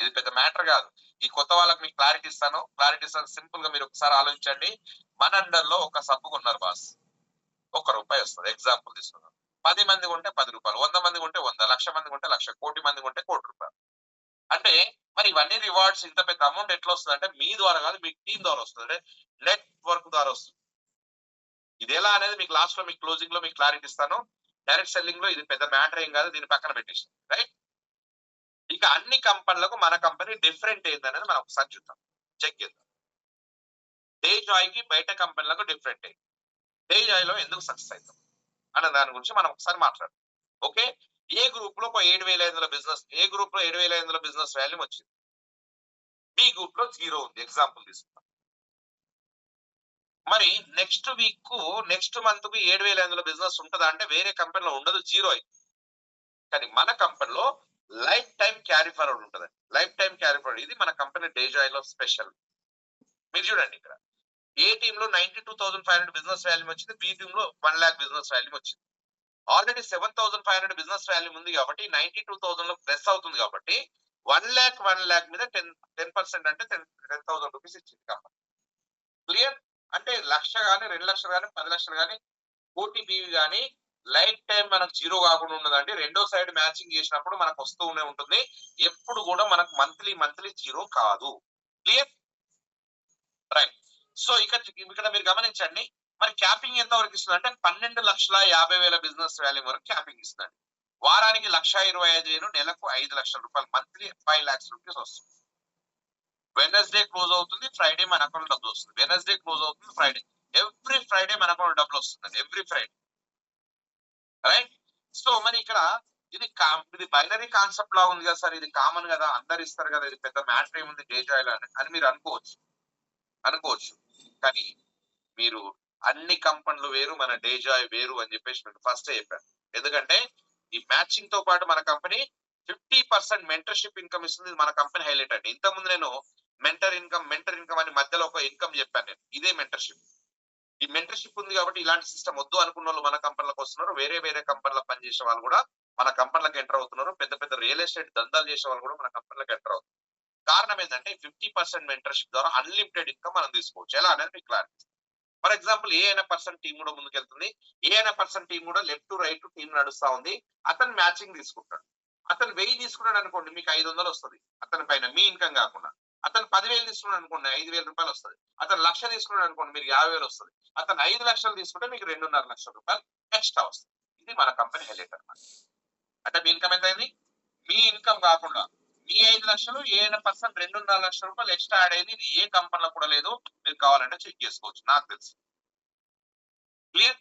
ఇది పెద్ద మ్యాటర్ కాదు. ఈ కొత్త వాళ్ళకి మీకు క్లారిటీ ఇస్తాను. సింపుల్ గా మీరు ఒకసారి ఆలోచించండి. మన అండర్ లో ఒక సబ్బు కొన్నారు బాస్, ₹1 వస్తుంది. ఎగ్జాంపుల్ తీసుకున్నాం. 10 మంది కొంటే 10 రూపాయలు, 100 మంది కొంటే 100, 1,00,000 మంది కొంటే 1,00,000, కోటి మంది కొంటే ₹1,00,00,000. అంటే మరి ఇవన్నీ రివార్డ్స్, ఇంత పెద్ద అమౌంట్ ఎట్లా వస్తుంది అంటే మీ ద్వారా కాదు, మీ టీం ద్వారా వస్తుంది, అంటే నెట్వర్క్ ద్వారా వస్తుంది. ఇది ఎలా అనేది మీకు లాస్ట్ లో, మీకు క్లోజింగ్ లో మీకు క్లారిటీ ఇస్తాను. డైరెక్ట్ సెల్లింగ్ లో ఇది పెద్ద మ్యాటర్ ఏం కాదు, దీని పక్కన పెట్టేసి, రైట్? ఇక అన్ని కంపెనీలకు మన కంపెనీ డిఫరెంట్ ఏందనేది మనం ఒకసారి చూద్దాం, చెక్ చేద్దాం. తేజాయ్కి బయట కంపెనీలకు డిఫరెంట్ ఏంటి. డేజాయ్లో ఎందుకు సక్సెస్ అవుతాం అన్న దాని గురించి మనం ఒకసారి మాట్లాడదాం. ఓకే, ఏ గ్రూప్ లో 7,500 బిజినెస్, ఏ గ్రూప్ లో 7,500 బిజినెస్ వాల్యూమ్ వచ్చింది, బి గ్రూప్ లో 0 ఉంది. ఎగ్జాంపుల్ తీసుకుందాం. మరి నెక్స్ట్ వీక్ నెక్స్ట్ మంత్ కు 7,500 బిజినెస్ ఉంటుందా అంటే వేరే కంపెనీలో ఉండదు, 0 అయింది. కానీ మన కంపెనీలో లైఫ్ టైం క్యారీ ఫార్వర్డ్ ఉంటుంది. లైఫ్ టైం క్యారీ ఫార్వర్డ్ ఇది మన కంపెనీ డేజాయ్ లో స్పెషల్. మీరు చూడండి, ఇక్కడ ఏ టీమ్ లో 92,500 బిజినెస్ వాల్యూమ్ వచ్చింది, బి టీమ్ లో 1 lakh బిజినెస్ వాల్యూమ్ వచ్చింది. ఆల్రెడీ 7,500 బిజినెస్ వాల్యూమ్ ఉంది కాబట్టి 92,000 లో ప్లస్ అవుతుంది కాబట్టి 1 lakh మీద 10% అంటే 10,000 రూపీస్ ఇచ్చింది కంపెనీ. క్లియర్? అంటే 1,00,000 కానీ 2,00,000 కానీ 10,00,000 కానీ కోటి బీవి కానీ లైఫ్ టైం మనకు 0 కాకుండా ఉండదండి. రెండో సైడ్ మ్యాచింగ్ చేసినప్పుడు మనకు వస్తూనే ఉంటుంది. ఎప్పుడు కూడా మనకు మంత్లీ 0 కాదు. క్లియర్? రైట్. సో ఇక్కడ మీరు గమనించండి, మరి క్యాపింగ్ ఎంత వరకు ఇస్తుంది అంటే 12,50,000 బిజినెస్ వాల్యూమ్ వరకు క్యాపింగ్ ఇస్తుంది. వారానికి 1,25,000, నెలకు 5,00,000 రూపాయలు, మంత్లీ 5 lakhs రూపీస్ వస్తుంది. వెనస్డే క్లోజ్ అవుతుంది, ఫ్రైడే మన అకౌంట్ డబ్బులు వస్తుంది. వెనస్డే క్లోజ్ అవుతుంది, ఫ్రైడే, ఎవ్రీ ఫ్రైడే మన అకౌంట్ డబ్బులు వస్తుంది, ఎవ్రీ ఫ్రైడే. రైట్? సో మరి ఇక్కడ ఇది బైనరీ కాన్సెప్ట్ లా ఉంది కదా సార్, ఇది కామన్ కదా, అందరు ఇస్తారు కదా, ఇది పెద్ద మ్యాటర్ ఏముంది డేజాయ్లో అని మీరు అనుకోవచ్చు. కానీ మీరు అన్ని కంపెనీలు వేరు, మన డేజాయ్ వేరు అని చెప్పేసి నేను ఫస్ట్ చెప్పాను. ఎందుకంటే ఈ మ్యాచింగ్ తో పాటు మన కంపెనీ 50% మెంటర్షిప్ ఇన్కమ్ ఇస్తుంది. మన కంపెనీ హైలైట్ అండి. ఇంతకుముందు నేను మెంటర్ ఇన్కమ్ అని మధ్యలో ఒక ఇన్కమ్ చెప్పాను నేను, ఇదే మెంటర్షిప్. ఈ మెంటర్షిప్ ఉంది కాబట్టి ఇలాంటి సిస్టమ్ వద్దు అనుకున్న వాళ్ళు మన కంపెనీలకు వస్తున్నారు. వేరే కంపెనీలో పనిచేసే వాళ్ళు కూడా మన కంపెనీలకు ఎంటర్ అవుతున్నారు. పెద్ద రియల్ ఎస్టేట్ దందాలు చేసే వాళ్ళు కూడా మన కంపెనీలకు ఎంటర్ అవుతున్నారు. కారణం ఏంటంటే 50% మెంటర్షిప్ ద్వారా అన్లిమిటెడ్ ఇన్కమ్ మనం తీసుకోవచ్చు. ఎలా అనేది మీకు క్లారిటీ. ఫర్ ఎగ్జాంపుల్ ఏ అయినా పర్సన్ టీం కూడా ముందుకెళ్తుంది, ఏ అయినా పర్సన్ టీం కూడా లెఫ్ట్ టు రైట్ టీం నడుస్తా ఉంది. అతను మ్యాచింగ్ తీసుకుంటాడు. అతను 1000 తీసుకున్నాడు అనుకోండి, మీకు 500 వస్తుంది అతని పైన, మీ ఇన్కమ్ కాకుండా. అతను 10,000 తీసుకున్నాడు అనుకోండి, 5,000 రూపాయలు వస్తుంది. అతను 1,00,000 తీసుకున్నాడు అనుకోండి, మీకు 50,000 వస్తుంది. అతను 5,00,000 తీసుకుంటే మీకు 2.5 లక్షల రూపాయలు ఎక్స్ట్రా వస్తుంది. ఇది మన కంపెనీ హైలైట్ అన్నమాట. అంటే మీ ఇన్కమ్ ఎంత అయింది, మీ ఇన్కమ్ కాకుండా మీ 5,00,000 ఏ పర్సన్ 2.5 లక్షల రూపాయలు ఎక్స్ట్రా యాడ్ అయింది. ఇది ఏ కంపెనీలో కూడా లేదు, మీరు కావాలంటే చెక్ చేసుకోవచ్చు, నాకు తెలుసు. క్లియర్?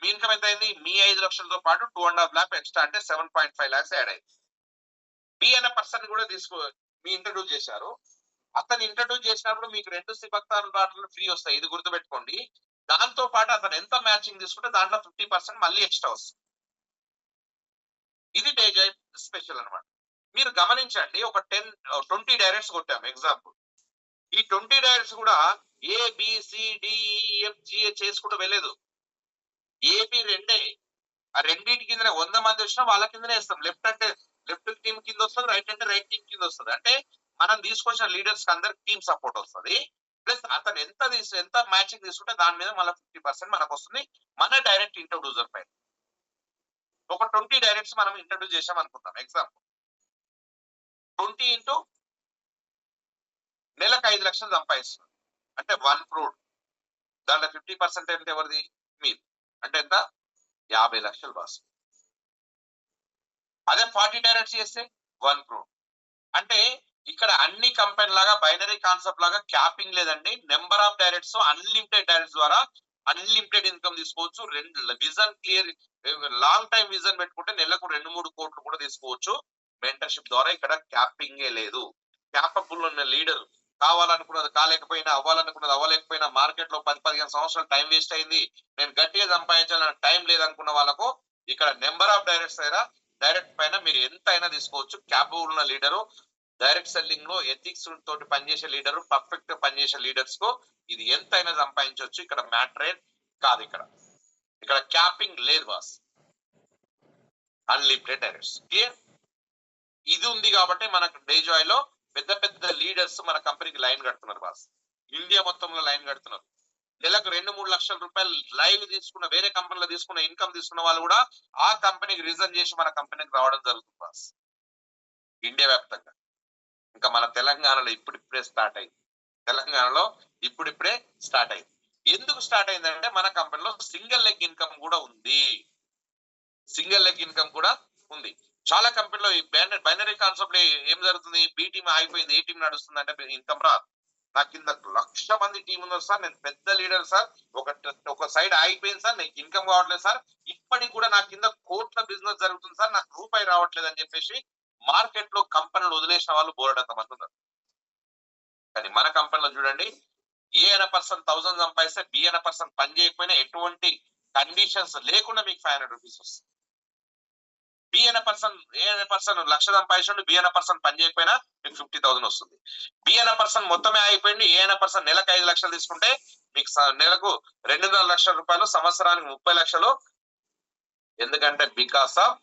మీ ఇన్కమ్ ఎంత అయింది, మీ 5,00,000తో పాటు 2.5 lakh ఎక్స్ట్రా అంటే 7.5 lakhs యాడ్ అయింది. బి అనే పర్సన్ కూడా మీ ఇంట్రడ్యూస్ చేశారు. అతను ఇంట్రడ్యూస్ చేసినప్పుడు మీకు 2 సిబక్తాన్ బాటిల్ ఫ్రీ వస్తాయి, ఇది గుర్తుపెట్టుకోండి. దాంతో పాటు అతను ఎంత మ్యాచింగ్ తీసుకుంటే దాంట్లో 50% మళ్ళీ ఎక్స్ట్రా వస్తుంది. ఇది డేజాయ్ స్పెషల్ అన్నమాట. మీరు గమనించండి, ఒక 20 డైరెక్ట్స్ కొట్టాము ఎగ్జాంపుల్. ఈ 20 డైరెక్ట్స్ కూడా ABCDEFGA చేసుకుంటూ వెళ్ళలేదు. ఏబి రెండే, ఆ రెండింటి కింద 100 మంది వచ్చినా వాళ్ళ కిందనే వేస్తాం. లెఫ్ట్ టీం కింద వస్తుంది, రైట్ అంటే రైట్ టీం కింద వస్తుంది. అంటే మనం తీసుకొచ్చిన లీడర్స్ కి అందరికి టీమ్ సపోర్ట్ వస్తుంది. ప్లస్ అతను ఎంత మ్యాచింగ్ తీసుకుంటే దాని మీద మళ్ళీ 50% మనకు వస్తుంది, మన డైరెక్ట్ ఇంట్రడ్యూసర్ పైన. ఒక 20 డైరెక్ట్స్ మనం ఇంట్రడ్యూస్ చేసాం అనుకుందాం ఎగ్జాంపుల్. 20 ఇంటూ నెలకు 5 లక్షలు సంపాదిస్తుంది అంటే 1 crore. దాంట్లో 50% అంటే ఎవరిది, మీరు. అంటే ఎంత, 50 లక్షలు బాస్. అదే 40 డైరెక్ట్స్ చేస్తే 1 crore. అంటే ఇక్కడ అన్ని కంపెనీ లాగా బైనరీ కాన్సెప్ట్ లాగా క్యాపింగ్ లేదండి. Number of directs, unlimited directs ద్వారా అన్లిమిటెడ్ ఇన్కమ్ తీసుకోవచ్చు. Vision clear, long time vision పెట్టుకుంటే నెలకు 2-3 కోట్లు కూడా తీసుకోవచ్చు. మెంటర్షిప్ ద్వారా ఇక్కడ క్యాపింగే లేదు. క్యాపబుల్ ఉన్న లీడర్, కావాలనుకున్నది కాలేకపోయినా, అవ్వాలనుకున్నది అవ్వలేకపోయినా, మార్కెట్ లో 10-15 సంవత్సరాలు టైం వేస్ట్ అయింది, నేను గట్టిగా సంపాదించాలన్న టైం లేదనుకున్న వాళ్ళకు ఇక్కడ నెంబర్ ఆఫ్ డైరెక్ట్స్ అయినా డైరెక్ట్ పైన మీరు ఎంత అయినా తీసుకోవచ్చు. క్యాపబుల్ ఉన్న లీడరు, డైరెక్ట్ సెల్లింగ్ లో ఎథిక్స్ తోటి పనిచేసే లీడరు, పర్ఫెక్ట్ పనిచేసే లీడర్స్ కు ఇది ఎంత అయినా సంపాదించవచ్చు. ఇక్కడ మ్యాటర్ కాదు, ఇక్కడ క్యాపింగ్ లేదు బాస్, అన్లిమిటెడ్ డైరెక్ట్స్. క్లియర్? ఇది ఉంది కాబట్టి మనకు డేజాయ్ లో పెద్ద లీడర్స్ మన కంపెనీకి లైన్ కడుతున్నారు బాస్. ఇండియా మొత్తంలో లైన్ కడుతున్నారు. నెలకు 2-3 లక్షల రూపాయలు లైవ్ తీసుకున్న, వేరే కంపెనీలో తీసుకున్న ఇన్కమ్ తీసుకున్న వాళ్ళు కూడా ఆ కంపెనీకి రిజైన్ చేసి మన కంపెనీకి రావడం జరుగుతుంది బాస్, ఇండియా వ్యాప్తంగా. ఇంకా మన తెలంగాణలో ఇప్పుడిప్పుడే స్టార్ట్ అయింది. ఎందుకు స్టార్ట్ అయిందంటే మన కంపెనీలో సింగిల్ లెగ్ ఇన్కమ్ కూడా ఉంది. చాలా కంపెనీలో ఈ బైనరీ కాన్సెప్ట్ ఏం జరుగుతుంది, బి టీమ్ ఆగిపోయింది, ఏ టీం నడుస్తుంది అంటే ఇన్కమ్ రాదు. నా కింద 1,00,000 మంది టీం ఉన్నారు సార్, నేను పెద్ద లీడర్ సార్, ఒక సైడ్ ఆగిపోయింది సార్, నాకు ఇన్కమ్ కావట్లేదు సార్, ఇప్పటికి కూడా నా కింద కోట్ల బిజినెస్ జరుగుతుంది సార్, నాకు రూపాయి రావట్లేదు అని చెప్పేసి మార్కెట్ లో కంపెనీలు వదిలేసిన వాళ్ళు బోర్డంత మంది ఉన్నారు. కానీ మన కంపెనీలో చూడండి, ఏ అనే పర్సన్ 1000 సంపాదిస్తే బి అనే పర్సన్ పని చేయకపోయినా ఎటువంటి కండిషన్స్ లేకుండా మీకు 500 రూపీస్ వస్తుంది. బి అనే పర్సన్ ఏ అనే పర్సన్ 1,00,000 సంపాదించండి, బి అనే పర్సన్ పని చేయకపోయినా మీకు 50,000 వస్తుంది. బి అనే పర్సన్ మొత్తమే అయిపోయింది, ఏ అనే పర్సన్ నెలకు 5 లక్షలు తీసుకుంటే మీకు నెలకు 2.5 లక్షల రూపాయలు, సంవత్సరానికి 30 లక్షలు. ఎందుకంటే బికాస్ ఆఫ్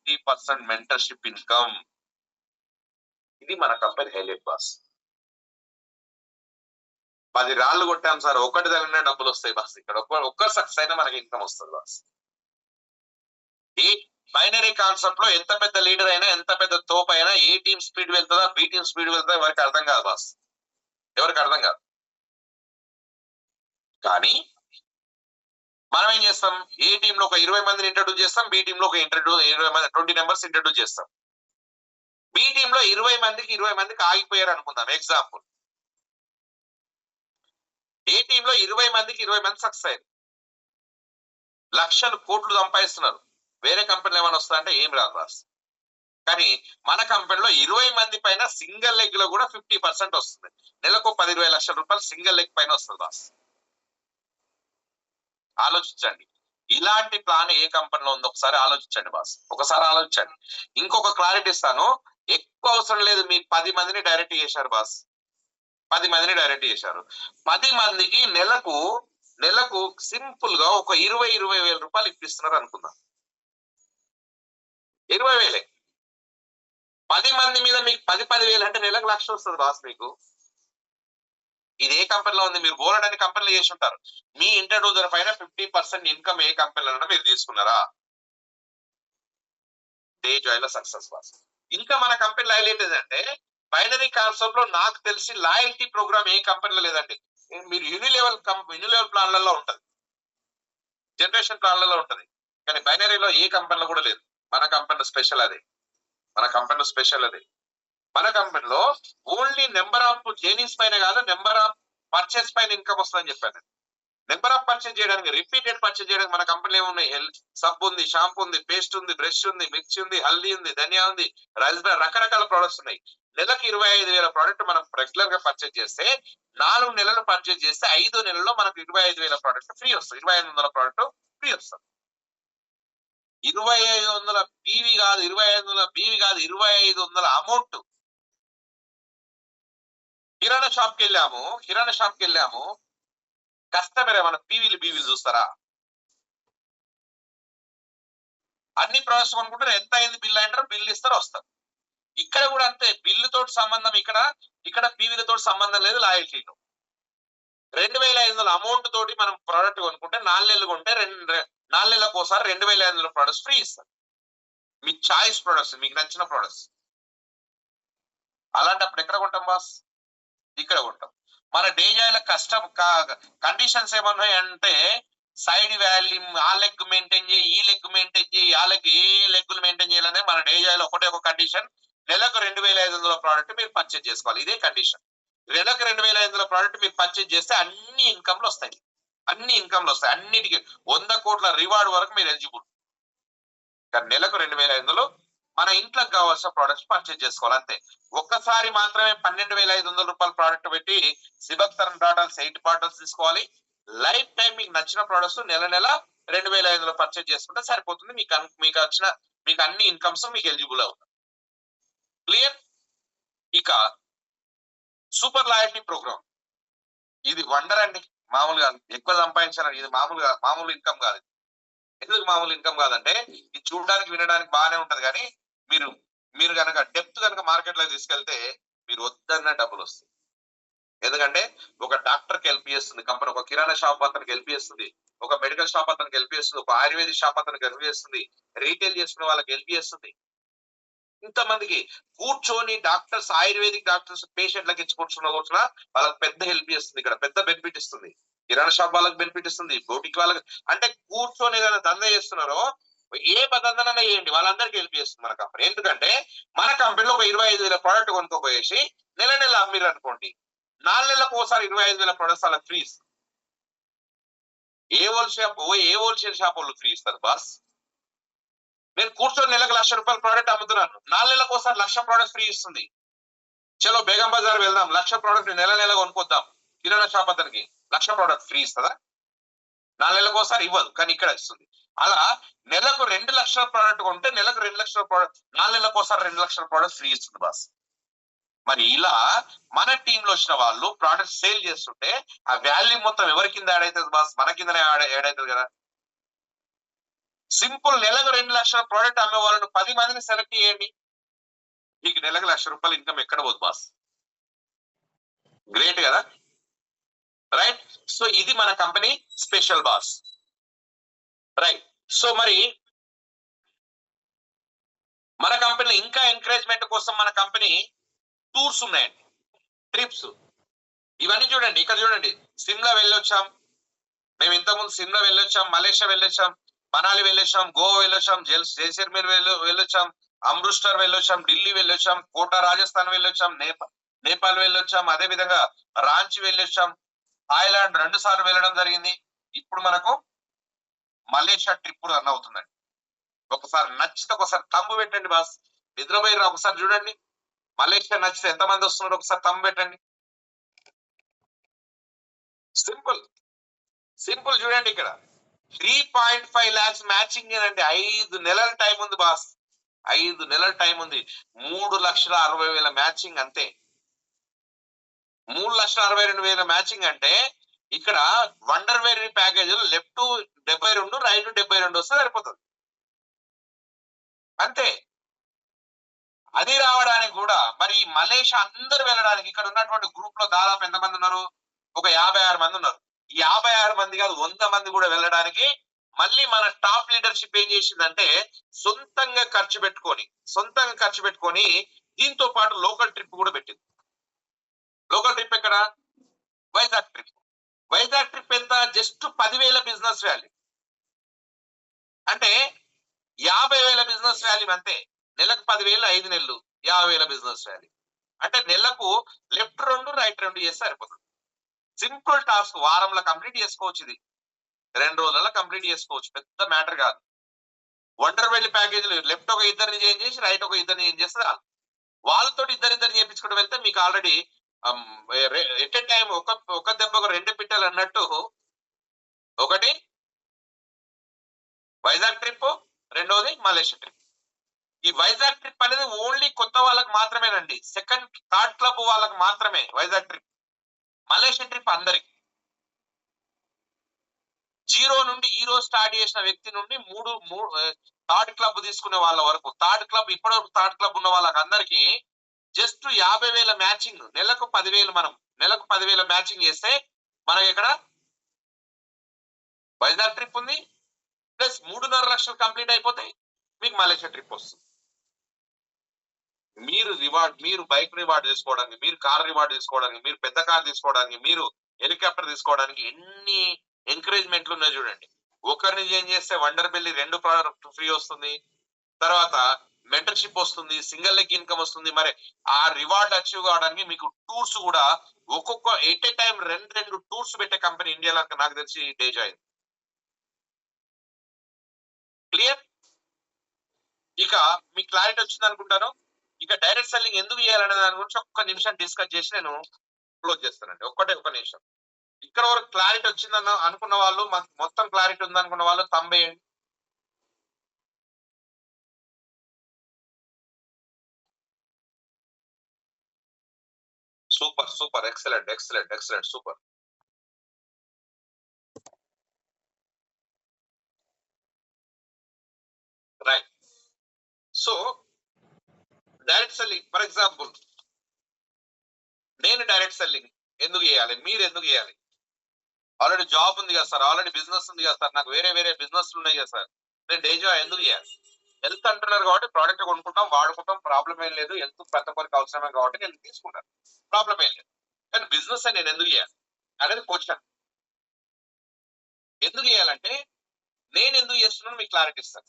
50% మెంటర్షిప్ ఇన్కమ్. ఇది మన కంపెనీ హైలైట్ బాస్. 10 రాళ్ళు కొట్టాం సార్, ఒకటి తగిలిన డబ్బులు వస్తాయి బాస్. ఇక్కడ ఒక్క సక్సెస్ అయినా మనకి ఇన్కమ్ వస్తుంది బాస్. ఈ బైనరీ కాన్సెప్ట్ లో ఎంత పెద్ద లీడర్ అయినా, ఎంత పెద్ద తోపు అయినా, ఏ టీం స్పీడ్ వెళ్తుందా, బి టీం స్పీడ్ వెళ్తుందా ఎవరికి అర్థం కాదు బాస్, ఎవరికి అర్థం కాదు. కానీ మనం ఏం చేస్తాం, ఏ టీంలో ఒక 20 మందిని ఇంట్రడ్యూస్ చేస్తాం, బి టీంలో ఒక 20 మెంబర్స్ ఇంట్రడ్యూస్ చేస్తాం. బి టీంలో 20 మందికి ఆగిపోయారు అనుకుందాం ఎగ్జాంపుల్. ఏ టీంలో 20 మంది సక్సెస్ అయ్యారు, లక్షలు కోట్లు సంపాదిస్తున్నారు. వేరే కంపెనీలు ఏమైనా వస్తా అంటే ఏం రాదు బాస్. కానీ మన కంపెనీలో 20 మంది పైన సింగిల్ లెగ్ లో కూడా 50% వస్తుంది. నెలకు 10-20 లక్షల రూపాయలు సింగిల్ లెగ్ పైన వస్తుంది బాస్. ఆలోచించండి, ఇలాంటి ప్లాన్ ఏ కంపెనీలో ఉందో ఒకసారి ఆలోచించండి బాస్, ఒకసారి ఆలోచించండి. ఇంకొక క్లారిటీ ఇస్తాను, ఎక్కువ అవసరం లేదు, మీకు 10 మందిని డైరెక్ట్ చేశారు బాస్, 10 మందిని డైరెక్ట్ చేశారు. 10 మందికి నెలకు సింపుల్ గా ఒక 20 వేల రూపాయలు ఇప్పిస్తున్నారు అనుకుందాం. 20,000 10 మంది మీద మీకు 10 వేలు అంటే నెలకు 1,00,000 వస్తుంది బాస్ మీకు. ఇది ఏ కంపెనీలో ఉంది, మీరు బోల్డ్ అని కంపెనీలు చేసి ఉంటారు. మీ ఇంట్రడ్యూసర్ పైన 50% ఇన్కమ్ ఏ కంపెనీలో మీరు తీసుకున్నారా? డే జాయ్ లో సక్సెస్ బాస్. ఇంకా మన కంపెనీలో హైలైట్ ఏంటంటే, బైనరీ కాన్సెప్ట్ లో నాకు తెలిసి లాయల్టీ ప్రోగ్రామ్ ఏ కంపెనీలో లేదండి. మీరు యూనిలెవెల్ ప్లాన్లలో ఉంటది, జనరేషన్ ప్లాన్లలో ఉంటది, కానీ బైనరీలో ఏ కంపెనీలో కూడా లేదు. మన కంపెనీలో స్పెషల్ అదే, మన కంపెనీలో ఓన్లీ నెంబర్ ఆఫ్ జర్నీస్ పైన కాదు, నెంబర్ ఆఫ్ పర్చేస్ పైన ఇన్కమ్ వస్తుందని చెప్పాను. నెంబర్ ఆఫ్ పర్చేస్ చేయడానికి, రిపీటెడ్ పర్చేస్ చేయడానికి మన కంపెనీలో ఏమున్నాయి, సబ్ ఉంది, షాంపూ ఉంది, పేస్ట్ ఉంది, బ్రష్ ఉంది, మిర్చి ఉంది, హల్దీ ఉంది, ధనియా ఉంది, రైస్ బ్రాన్, రకరకాల ప్రొడక్ట్స్ ఉన్నాయి. నెలకు 25,000 ప్రోడక్ట్ మనం రెగ్యులర్ గా పర్చేస్ చేస్తే, 4 నెలలు పర్చేస్ చేస్తే 5 నెలల్లో మనకు 25,000 ప్రోడక్ట్ ఫ్రీ వస్తుంది, 2,500 ప్రోడక్ట్ ఫ్రీ వస్తుంది. 2,500 పీవీ కాదు, 2,500 బీవీ కాదు, 2,500 అమౌంట్. కిరాణా షాప్కి వెళ్ళాము, కస్టమర్ ఏమన్నా బీవీలు చూస్తారా? అన్ని ప్రొడక్ట్స్ కొనుక్కుంటారు, ఎంత అయింది బిల్ అంటారు, బిల్ ఇస్తారు, వస్తారు. ఇక్కడ కూడా అంతే, బిల్లుతో సంబంధం, ఇక్కడ పీవీలతో సంబంధం లేదు. లాయల్టీలో 2,500 అమౌంట్ తోటి మనం ప్రోడక్ట్ కొనుక్కుంటే 4 నెలలు కొంటే 4 నెలలకు ఒకసారి 2,500 ప్రొడక్ట్స్ ఫ్రీ ఇస్తారు. మీ చాయిస్ ప్రొడక్ట్స్, మీకు నచ్చిన ప్రొడక్ట్స్. అలాంటప్పుడు ఎక్కడ కొంటాం బాస్? ఇక్కడ కొంటాం. మన డేజాయిల కష్టం కండిషన్స్ ఏమన్నాయి అంటే, సైడ్ వాల్యూమ్, ఆ లెగ్ మెయింటైన్ చేయి, ఈ లెగ్ మెయింటైన్ చేయి, ఆ లెగ్ ఏ లెగ్గులు మెయింటైన్ చేయాలనే మన డేజాయిలో ఒకటే ఒక కండిషన్, నెలకు 2,500 ప్రోడక్ట్ మీరు పర్చేజ్ చేసుకోవాలి. ఇదే కండిషన్. నెలకు 2,500 ప్రోడక్ట్ మీరు పర్చేజ్ చేస్తే అన్ని ఇన్కమ్లు వస్తాయి, అన్నిటికీ 100 కోట్ల రివార్డ్ వరకు మీరు ఎలిజిబుల్. కానీ నెలకు 2,500 మన ఇంట్లోకి కావాల్సిన ప్రోడక్ట్స్ పర్చేజ్ చేసుకోవాలి అంతే. ఒక్కసారి మాత్రమే 12,500 రూపాయల ప్రోడక్ట్ పెట్టి సిబక్తరన్ బాటిల్స్ 8 బాటిల్స్ తీసుకోవాలి. లైఫ్ టైం మీకు నచ్చిన ప్రోడక్ట్స్ నెల 2,500 పర్చేజ్ చేసుకుంటే సరిపోతుంది. మీకు అన్ని ఇన్కమ్స్ మీకు ఎలిజిబుల్ అవుతుంది. క్లియర్? ఇక సూపర్ లాయల్టీ ప్రోగ్రామ్, ఇది వండర్ అండి. మామూలుగా ఎక్కువ సంపాదించాలని, ఇది మామూలు ఇన్కమ్ కాదు. ఎందుకు మామూలు ఇన్కమ్ కాదంటే, ఇది చూడడానికి వినడానికి బాగానే ఉంటది, కానీ మీరు కనుక డెప్త్ కనుక మార్కెట్ లో తీసుకెళ్తే మీరు వద్దన్న డబ్బులు వస్తాయి. ఎందుకంటే ఒక డాక్టర్ కి హెల్ప్ చేస్తుంది కంపెనీ, ఒక కిరాణా షాప్ అతనికి హెల్ప్ చేస్తుంది, ఒక మెడికల్ షాప్ అతనికి హెల్ప్ చేస్తుంది, ఒక ఆయుర్వేదిక్ షాప్ అతనికి హెల్ప్ చేస్తుంది, రీటైల్ చేసుకునే వాళ్ళకి హెల్ప్ చేస్తుంది. ఇంతమందికి కూర్చొని డాక్టర్స్, ఆయుర్వేదిక్ డాక్టర్స్ పేషెంట్లకు ఇచ్చి కూర్చున్న వాళ్ళకి పెద్ద హెల్ప్ చేస్తుంది. ఇక్కడ పెద్ద బెనిఫిట్ ఇస్తుంది. కిరాణా షాప్ వాళ్ళకి బెనిఫిట్ ఇస్తుంది, బోటిక్ వాళ్ళకి. అంటే కూర్చొని ఏదైనా దందా చేస్తున్నారో, ఏ దందనైనా చేయండి, వాళ్ళందరికీ హెల్ప్ చేస్తుంది మన కంపెనీ. ఎందుకంటే మన కంపెనీలో ఒక 25,000 ప్రోడక్ట్ కొనుక్కోపోయేసి నెల అమ్మిరు అనుకోండి, 4 నెలలకు ఒకసారి 25,000 ప్రొడక్ట్స్ అలా ఫ్రీ ఇస్తారు. ఏ హోల్సేల్ షాప్ వాళ్ళు ఫ్రీ ఇస్తారు బాస్? నేను కూర్చొని నెలకు ₹1,00,000 ప్రోడక్ట్ అమ్ముతున్నాను, 4 నెలలకు ఒకసారి 1,00,000 ప్రోడక్ట్ ఫ్రీ ఇస్తుంది. చలో బేగం బజార్ వెళ్దాం, 1,00,000 ప్రోడక్ట్ నెల కొనుక్కొద్దాం, కిరాణా షాప్ అతనికి 1,00,000 ప్రోడక్ట్ ఫ్రీ ఇస్తుందా? 4 నెలలకు ఒకసారి ఇవ్వదు, కానీ ఇక్కడ ఇస్తుంది. అలా నెలకు 2,00,000 ప్రోడక్ట్ కొంటే నెలకు 2,00,000 ప్రోడక్ట్, 4 నెలలకు ఒకసారి 2,00,000 ప్రోడక్ట్ ఫ్రీ ఇస్తుంది బాస్. మరి ఇలా మన టీమ్ లో వచ్చిన వాళ్ళు ప్రోడక్ట్ సేల్ చేస్తుంటే ఆ వాల్యూ మొత్తం ఎవరి కింద యాడ్ అవుతుంది బాస్? మన కిందనే యాడ్ అవుతుంది కదా. సింపుల్, నెలకు 2,00,000 ప్రోడక్ట్ అమ్మే వాళ్ళను 10 మందిని సెలెక్ట్ చేయండి, మీకు నెలకు ₹1,00,000 ఇన్కమ్ ఎక్కడ పోదు బాస్? గ్రేట్ కదా, రైట్? సో ఇది మన company special boss, right? So మరి మన కంపెనీ ఇంకా ఎంకరేజ్మెంట్ కోసం మన కంపెనీ టూర్స్ ఉన్నాయండి, ట్రిప్స్. ఇవన్నీ చూడండి, ఇక్కడ చూడండి, సిమ్లా వెళ్ళొచ్చాం మేము, ఇంతకుముందు సిమ్లా వెళ్ళొచ్చాం, మలేషియా వెళ్ళొచ్చాం, మనాలి వెళ్ళొచ్చాం, గోవా వెళ్ళొచ్చాం, జైసల్మేర్ వెళ్ళొచ్చాం, అమృత్సర్ వెళ్ళొచ్చాం, ఢిల్లీ వెళ్ళొచ్చాం, కోటా రాజస్థాన్ వెళ్ళొచ్చాం, నేపాల్ వెళ్ళొచ్చాం, అదే విధంగా రాంచీ వెళ్ళొచ్చాం, థాయిలాండ్ 2 సార్లు వెళ్ళడం జరిగింది. ఇప్పుడు మనకు మలేషియా ట్రిప్ రన్ అవుతుందండి. ఒకసారి నచ్చితే ఒకసారి తంబు పెట్టండి బాస్, నిద్రపోయి ఒకసారి చూడండి. మలేషియా నచ్చితే ఎంతమంది వస్తున్నారు ఒకసారి తంబు పెట్టండి. సింపుల్ సింపుల్ చూడండి, ఇక్కడ 3.5 lakhs మ్యాచింగ్ అండి. 5 నెలల టైం ఉంది బాస్, 5 నెలల టైం ఉంది. 3,60,000 మ్యాచింగ్ అంతే. 3,62,000 మ్యాచింగ్ అంటే ఇక్కడ wonder very package left 72, right 72 వస్తే సరిపోతుంది అంతే. అది రావడానికి కూడా మరి మలేషియా అందరు వెళ్ళడానికి ఇక్కడ ఉన్నటువంటి గ్రూప్ లో దాదాపు ఎంతమంది ఉన్నారు? ఒక 56 మంది ఉన్నారు. ఈ 56 మంది కాదు, 100 మంది కూడా వెళ్ళడానికి మళ్ళీ మన టాప్ లీడర్షిప్ ఏం చేసిందంటే సొంతంగా ఖర్చు పెట్టుకొని దీంతో పాటు లోకల్ ట్రిప్ కూడా పెట్టింది. లోకల్ ట్రిప్ ఎక్కడ? వైజాగ్ ట్రిప్. వైజాగ్ ట్రిప్ ఎంత? జస్ట్ 10,000 బిజినెస్ వాల్యూ, అంటే 50,000 బిజినెస్ వాల్యూ అంతే. నెలకు 10,000, 5 నెలలు 50,000 బిజినెస్ వాల్యూ. అంటే నెలకు లెఫ్ట్ 2, రైట్ 2 చేస్తే సరిపోతుంది. సింపుల్ టాస్క్, వారంలో కంప్లీట్ చేసుకోవచ్చు, ఇది 2 రోజులలో కంప్లీట్ చేసుకోవచ్చు, పెద్ద మ్యాటర్ కాదు. వండర్ వెళ్ళి ప్యాకేజీలు లెఫ్ట్ ఒక ఇద్దరిని చేంజ్ చేసి రైట్ ఒక ఇద్దరిని చేంజ్ చేస్తే వాళ్ళతో ఇద్దరిద్దరు చేయించుకుంటూ వెళ్తే మీకు ఆల్రెడీ ఎట్ ఎ టైం ఒక దెబ్బకు 2 పిట్టలు అన్నట్టు, ఒకటి వైజాగ్ ట్రిప్, రెండోది మలేషియా ట్రిప్. ఈ వైజాగ్ ట్రిప్ అనేది ఓన్లీ కొత్త వాళ్ళకి మాత్రమేనండి, సెకండ్ థర్డ్ క్లబ్ వాళ్ళకి మాత్రమే వైజాగ్ ట్రిప్. మలేషియా ట్రిప్ అందరికి. 0 నుండి ఈ రోజు స్టార్ట్ చేసిన వ్యక్తి నుండి థర్డ్ క్లబ్ తీసుకునే వాళ్ళ వరకు, ఇప్పటివరకు థర్డ్ క్లబ్ ఉన్న వాళ్ళకి అందరికి జస్ట్ 50,000 మ్యాచింగ్, నెలకు 10,000. మనం నెలకు 10,000 మ్యాచింగ్ చేస్తే మనకి ఇక్కడ వైజాగ్ ట్రిప్ ఉంది, ప్లస్ 3.5 లక్షలు కంప్లీట్ అయిపోతాయి, మీకు మలేషియా ట్రిప్ వస్తుంది. మీరు బైక్ రివార్డ్ తీసుకోవడానికి, మీరు కార్ రివార్డ్ తీసుకోవడానికి, మీరు పెద్ద కార్ తీసుకోవడానికి, మీరు హెలికాప్టర్ తీసుకోవడానికి ఎన్ని ఎంకరేజ్మెంట్లు ఉన్నాయి చూడండి. ఒకరిని చేంజ్ చేస్తే వండర్ బెల్లి 2 ప్రోడక్ట్ ఫ్రీ వస్తుంది, తర్వాత మెంటర్షిప్ వస్తుంది, సింగిల్ లెగ్ ఇన్కమ్ వస్తుంది. మరి ఆ రివార్డ్ అచీవ్ కావడానికి మీకు టూర్స్ కూడా ఒక్కొక్క ఎట్ ఏ టైం 2 టూర్స్ పెట్టే కంపెనీ ఇండియాలో నాకు తెలిసి డేజా అయింది. క్లియర్? ఇక మీకు క్లారిటీ వచ్చింది అనుకుంటాను. ఇక డైరెక్ట్ సెల్లింగ్ ఎందుకు చేయాలనే దాని గురించి ఒక్క నిమిషం డిస్కస్ చేసి నేను క్లోజ్ చేస్తానండి. ఒక్క నిమిషం. ఇక్కడ వరకు క్లారిటీ వచ్చిందని అనుకున్న వాళ్ళు, మొత్తం క్లారిటీ ఉందనుకున్న వాళ్ళు తంబేయండి. Super excellent super. Right. So direct selling, for example నేను డైరెక్ట్ సెల్లింగ్ ఎందుకు చేయాలి, మీరు ఎందుకు చేయాలి? ఆల్రెడీ జాబ్ ఉంది కదా సార్, ఆల్రెడీ బిజినెస్ ఉంది కదా సార్, నాకు వేరే బిజినెస్ ఉన్నాయి కదా సార్, నేను డేజా ఎందుకు చేయాలి? హెల్త్ అంటున్నారు కాబట్టి ప్రోడక్ట్ కొనుక్కుంటాం, వాడుకుంటాం, ప్రాబ్లం ఏం లేదు. హెల్త్ ప్రతి ఒక్కరికి అవసరమే కాబట్టి నేను తీసుకుంటాను, ప్రాబ్లం ఏం లేదు. కానీ బిజినెస్ నేను ఎందుకు చేయాలి అనేది క్వశ్చన్. ఎందుకు చేయాలంటే నేను ఎందుకు చేస్తున్నాను మీకు క్లారిటీ ఇస్తాను.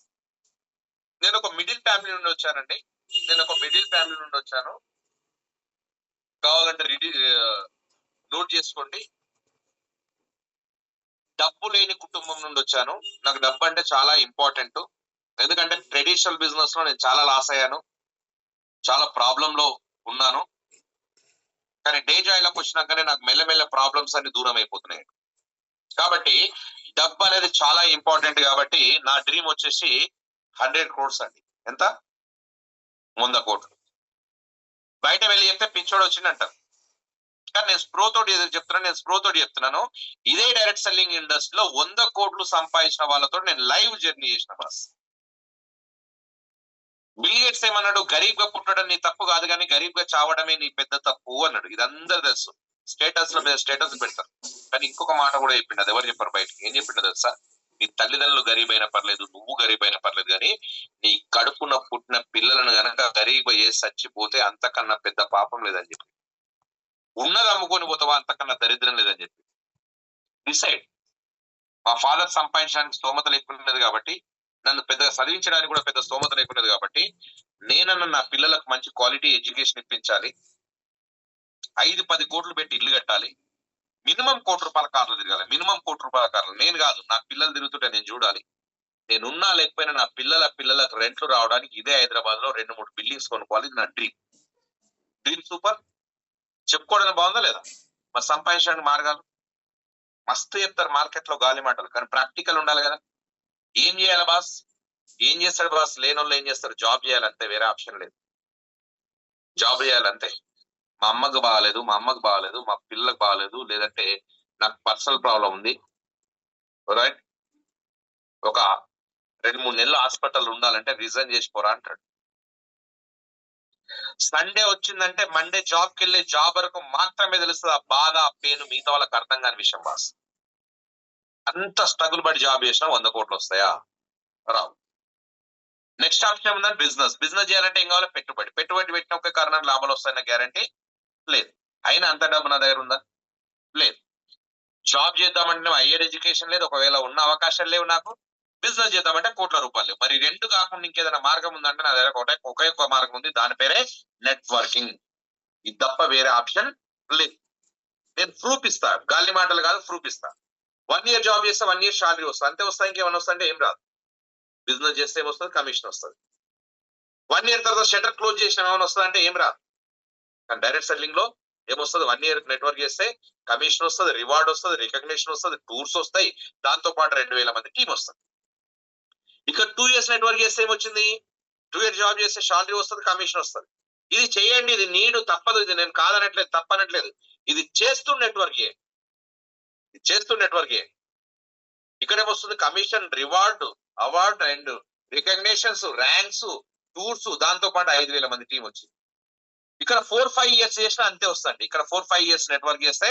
నేను ఒక మిడిల్ ఫ్యామిలీ నుండి వచ్చానండి, కావాలంటే నోట్ చేసుకోండి. డబ్బు లేని కుటుంబం నుండి వచ్చాను. నాకు డబ్బు అంటే చాలా ఇంపార్టెంట్. ఎందుకంటే ట్రెడిషనల్ బిజినెస్ లో నేను చాలా లాస్ అయ్యాను, చాలా ప్రాబ్లం లో ఉన్నాను. కానీ డే జాయ్ లోకి వచ్చినాకనే నాకు మెల్లమెల్ల ప్రాబ్లమ్స్ అన్ని దూరం అయిపోతున్నాయి. కాబట్టి డబ్బు అనేది చాలా ఇంపార్టెంట్. కాబట్టి నా డ్రీమ్ వచ్చేసి 100 crores అండి. ఎంత? 100 కోట్లు. బయట వెళ్ళి చెప్తే పిచ్చోడు వచ్చిందంటారు. కానీ నేను స్ప్రో తోటి చెప్తున్నాను. ఇదే డైరెక్ట్ సెల్లింగ్ ఇండస్ట్రీలో 100 కోట్లు సంపాదించిన వాళ్ళతో నేను లైవ్ జర్నీ చేసిన బాస్. బిల్ గేట్స్ ఏమన్నాడు? గరీబ్ గా పుట్టడం నీ తప్పు కాదు, కానీ గరీబ్ గా చావడమే నీ పెద్ద తప్పు అన్నాడు. ఇది అందరు తెలుసు. స్టేటస్ పెడతారు. కానీ ఇంకొక మాట కూడా చెప్పిండు. అది ఎవరు చెప్పారు బయటకి? ఏం చెప్పిండు తెలుసా? నీ తల్లిదండ్రులు గరీబ్ అయినా పర్లేదు, నువ్వు గరీబ్ అయినా పర్లేదు, కానీ నీ కడుపున పుట్టిన పిల్లలను గనక గరీబ్ చేసి చచ్చిపోతే అంతకన్నా పెద్ద పాపం లేదని చెప్పి, ఉన్నది అమ్ముకొని పోతావా అంతకన్నా దరిద్రం లేదని చెప్పి డిసైడ్. మా ఫాదర్ సంపాదించడానికి స్తోమత లేకున్నది కాబట్టి, నన్ను పెద్దగా చదివించడానికి కూడా పెద్ద స్తోమత లేకున్నది కాబట్టి, నేనన్నా నా పిల్లలకు మంచి క్వాలిటీ ఎడ్యుకేషన్ ఇప్పించాలి. 5-10 కోట్లు పెట్టి ఇల్లు కట్టాలి. మినిమం ₹1,00,00,000 కార్లు తిరగాలి. మినిమం ₹1,00,00,000 కార్లు. నేను కాదు, నా పిల్లలు తిరుగుతుంటే నేను చూడాలి. నేనున్నా లేకపోయినా నా పిల్లలకు రెంట్లు రావడానికి ఇదే హైదరాబాద్ లో 2-3 బిల్డింగ్స్ కొనుక్కోవాలి. నా డ్రీమ్ సూపర్. చెప్పుకోవడానికి బాగుందా లేదా? మరి సంపాదించడానికి మార్గాలు మస్తు చెప్తారు మార్కెట్ లో గాలి మాటలు, కానీ ప్రాక్టికల్ ఉండాలి కదా. ఏం చేయాలి బాస్? ఏం చేస్తాడు బాస్? లేనోళ్ళు ఏం చేస్తారు? జాబ్ చేయాలంటే, వేరే ఆప్షన్ లేదు. జాబ్ చేయాలంటే మా అమ్మకు బాగాలేదు, మా పిల్లలకు బాగాలేదు, లేదంటే నాకు పర్సనల్ ప్రాబ్లం ఉంది, రైట్, ఒక 2-3 నెలలు హాస్పిటల్ ఉండాలంటే రిజైన్ చేసిపోరా అంటాడు. సండే వచ్చిందంటే మండే జాబ్కి వెళ్ళే జాబ్ వరకు మాత్రమే తెలుస్తుంది ఆ బాధ, ఆ పెయిన్. మిగతా వాళ్ళకి అర్థం కాని విషయం బాస్. అంత స్ట్రగుల్ పడి జాబ్ చేసినా 100 కోట్లు వస్తాయా? రావు. నెక్స్ట్ ఆప్షన్ ఏముందని? బిజినెస్ చేయాలంటే ఏం కావాలి? పెట్టుబడి పెట్టిన ఒక కారణం లాభాలు వస్తాయన్న గ్యారంటీ లేదు. అయినా అంత డబ్బు నా దగ్గర ఉందా? లేదు. జాబ్ చేద్దామంటే హైయర్ ఎడ్యుకేషన్ లేదు, ఒకవేళ ఉన్న అవకాశాలు లేవు నాకు. బిజినెస్ చేద్దామంటే కోట్ల రూపాయలు లేవు. మరి రెండు కాకుండా ఇంకేదైనా మార్గం ఉందంటే నా దగ్గర ఒకే ఒక మార్గం ఉంది. దాని పేరే నెట్వర్కింగ్. ఇది తప్ప వేరే ఆప్షన్ లేదు. నేను ప్రూఫ్ ఇస్తా, గాలి మాటలు కాదు, ప్రూఫ్ ఇస్తా. 1 year జాబ్ చేస్తే 1 year శాలరీ వస్తుంది, అంతే వస్తాయి. ఇంకేమైనా వస్తుందంటే ఏం రాదు. బిజినెస్ చేస్తే ఏమొస్తుంది? కమిషన్ వస్తుంది. 1 year తర్వాత షట్టర్ క్లోజ్ చేసిన ఏమైనా వస్తుందంటే ఏం రాదు. కానీ డైరెక్ట్ సెల్లింగ్ లో ఏమొస్తుంది? 1 year నెట్వర్క్ చేస్తే కమిషన్ వస్తుంది, రివార్డ్ వస్తుంది, రికగ్నిషన్ వస్తుంది, టూర్స్ వస్తాయి, దాంతో పాటు 2,000 మంది టీం వస్తుంది. ఇక్కడ 2 years నెట్వర్క్ చేస్తే ఏమొచ్చింది? 2 year జాబ్ చేస్తే శాలరీ వస్తుంది, కమిషన్ వస్తుంది. ఇది చేయండి, ఇది నీడు, తప్పదు. ఇది నేను కాదనట్లేదు, తప్పనట్లేదు. ఇది చేస్తూ నెట్వర్క్ ఇక్కడ ఏమొస్తుంది? Commission, reward, award and recognitions, ranks, tours, దాంతో పాటు 5,000 మంది టీం వచ్చింది. ఇక్కడ 4-5 years చేసినా అంతే వస్తుంది. ఇక్కడ 4-5 years నెట్వర్క్ చేస్తే,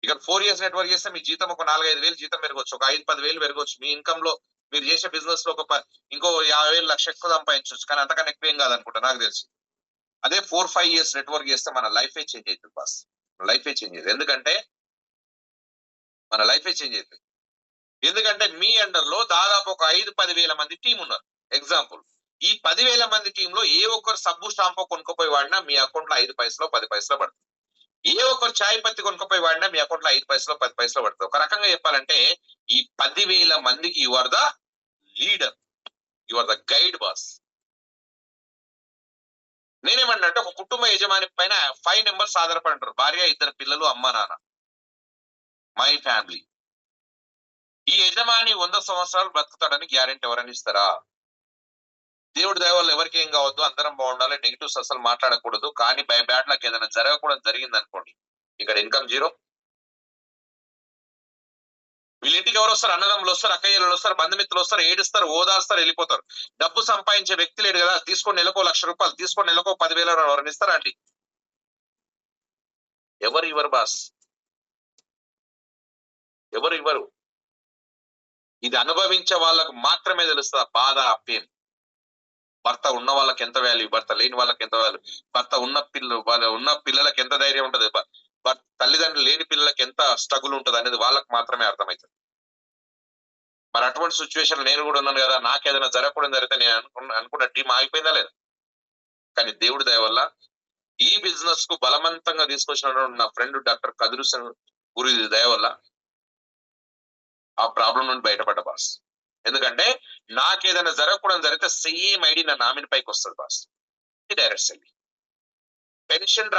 ఇక్కడ 4 years నెట్వర్క్ చేస్తే మీ జీతం ఒక 4-5 వేలు జీతం పెరగవచ్చు, ఒక 5-10 వేలు పెరగవచ్చు. మీ ఇన్కమ్ లో మీరు చేసే బిజినెస్ లో ఇంకో 50,000 లక్ష ఎక్కువ సంపాదించవచ్చు. కానీ అంతకన్నా ఎక్కువ ఏం కాదనుకుంటా నాకు తెలిసి. అదే 4-5 years నెట్వర్క్ చేస్తే మన లైఫే చేంజ్ అవుతుంది బాస్. లైఫే చేంజ్ అవుతుంది. ఎందుకంటే మన లైఫే చేంజ్ అవుతుంది. ఎందుకంటే మీ అండర్ లో దాదాపు ఒక 5-10 వేల మంది టీం ఉన్నారు. ఎగ్జాంపుల్, ఈ 10,000 మంది టీంలో ఏ ఒక్కరు సబ్బు షాంపూ కొనుక్కోపోయి వాడినా మీ అకౌంట్ లో 5 పైసలు 10 పైసలు పడుతుంది. ఏ ఒక్కరు చాయ్ పత్తి కొనుక్కోపోయి వాడినా మీ అకౌంట్ లో 5 పైసలు 10 పైసలు పడుతుంది. ఒక రకంగా చెప్పాలంటే ఈ 10,000 మందికి you are the leader, you are the guide boss. నేనేమన్నా ఒక కుటుంబ యజమాని పైన 5 members ఆధారపడి ఉంటారు. భార్య, 2 పిల్లలు, అమ్మ, నాన్న, మై ఫ్యామిలీ. ఈ యజమాని 100 సంవత్సరాలు బ్రతుకుతాడని గ్యారెంటీ ఎవరైనా ఇస్తారా? దేవుడి దయ వల్ల ఎవరికి ఏం కావద్దు, అందరం బాగుండాలి, నెగిటివ్స్ అసలు మాట్లాడకూడదు. కానీ బై బ్యాడ్ లక్ ఏదైనా జరగకూడదు జరిగింది అనుకోండి, ఇక్కడ ఇన్కమ్ జీరో. వీళ్ళ ఇంటికి ఎవరు వస్తారు? అన్నదమ్ములు వస్తారు, అక్కయ్యలు వస్తారు, బంధుమిత్రులు వస్తారు, ఏడుస్తారు, ఓదాస్తారు, వెళ్ళిపోతారు. డబ్బు సంపాదించే వ్యక్తి లేడు కదా, తీసుకొని నెలకు ₹1,00,000, తీసుకొని నెలకు 10,000 ఎవరైనా ఇస్తారా అండి? ఎవరు ఇవ్వరు బాస్, ఎవరు ఇవ్వరు. ఇది అనుభవించే వాళ్ళకు మాత్రమే తెలుస్తుంది బాధ, పెయిన్. భర్త ఉన్న వాళ్ళకి ఎంత వాల్యూ, భర్త లేని వాళ్ళకి ఎంత వాల్యూ, భర్త ఉన్న పిల్లలకి ఎంత ధైర్యం ఉంటది, తల్లిదండ్రులు లేని పిల్లలకి ఎంత స్ట్రగుల్ ఉంటది అనేది వాళ్ళకి మాత్రమే అర్థమవుతుంది. మరి అటువంటి సిచ్యువేషన్ నేను కూడా ఉన్నాను కదా. నాకేదైనా జరగకూడదు జరిగితే నేను అనుకున్న టీం ఆగిపోయిందా లేదా? కానీ దేవుడి దయ వల్ల ఈ బిజినెస్ కు బలవంతంగా తీసుకొచ్చిన నా ఫ్రెండ్ డాక్టర్ కదిరుసన్ గురి దయ వల్ల ఆ ప్రాబ్లం నుండి బయటపడ్డ బాస్. ఎందుకంటే నాకేదైనా జరగకూడదు జరిగితే సేమ్ ఐడి నా నామిని పైకి వస్తుంది బాస్. డైరెక్ట్ సెల్ పెన్షన్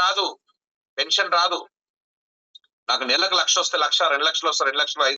రాదు. నాకు నెలకు 1,00,000 వస్తే 1,00,000, 2 లక్షలు వస్తే 2 లక్షలు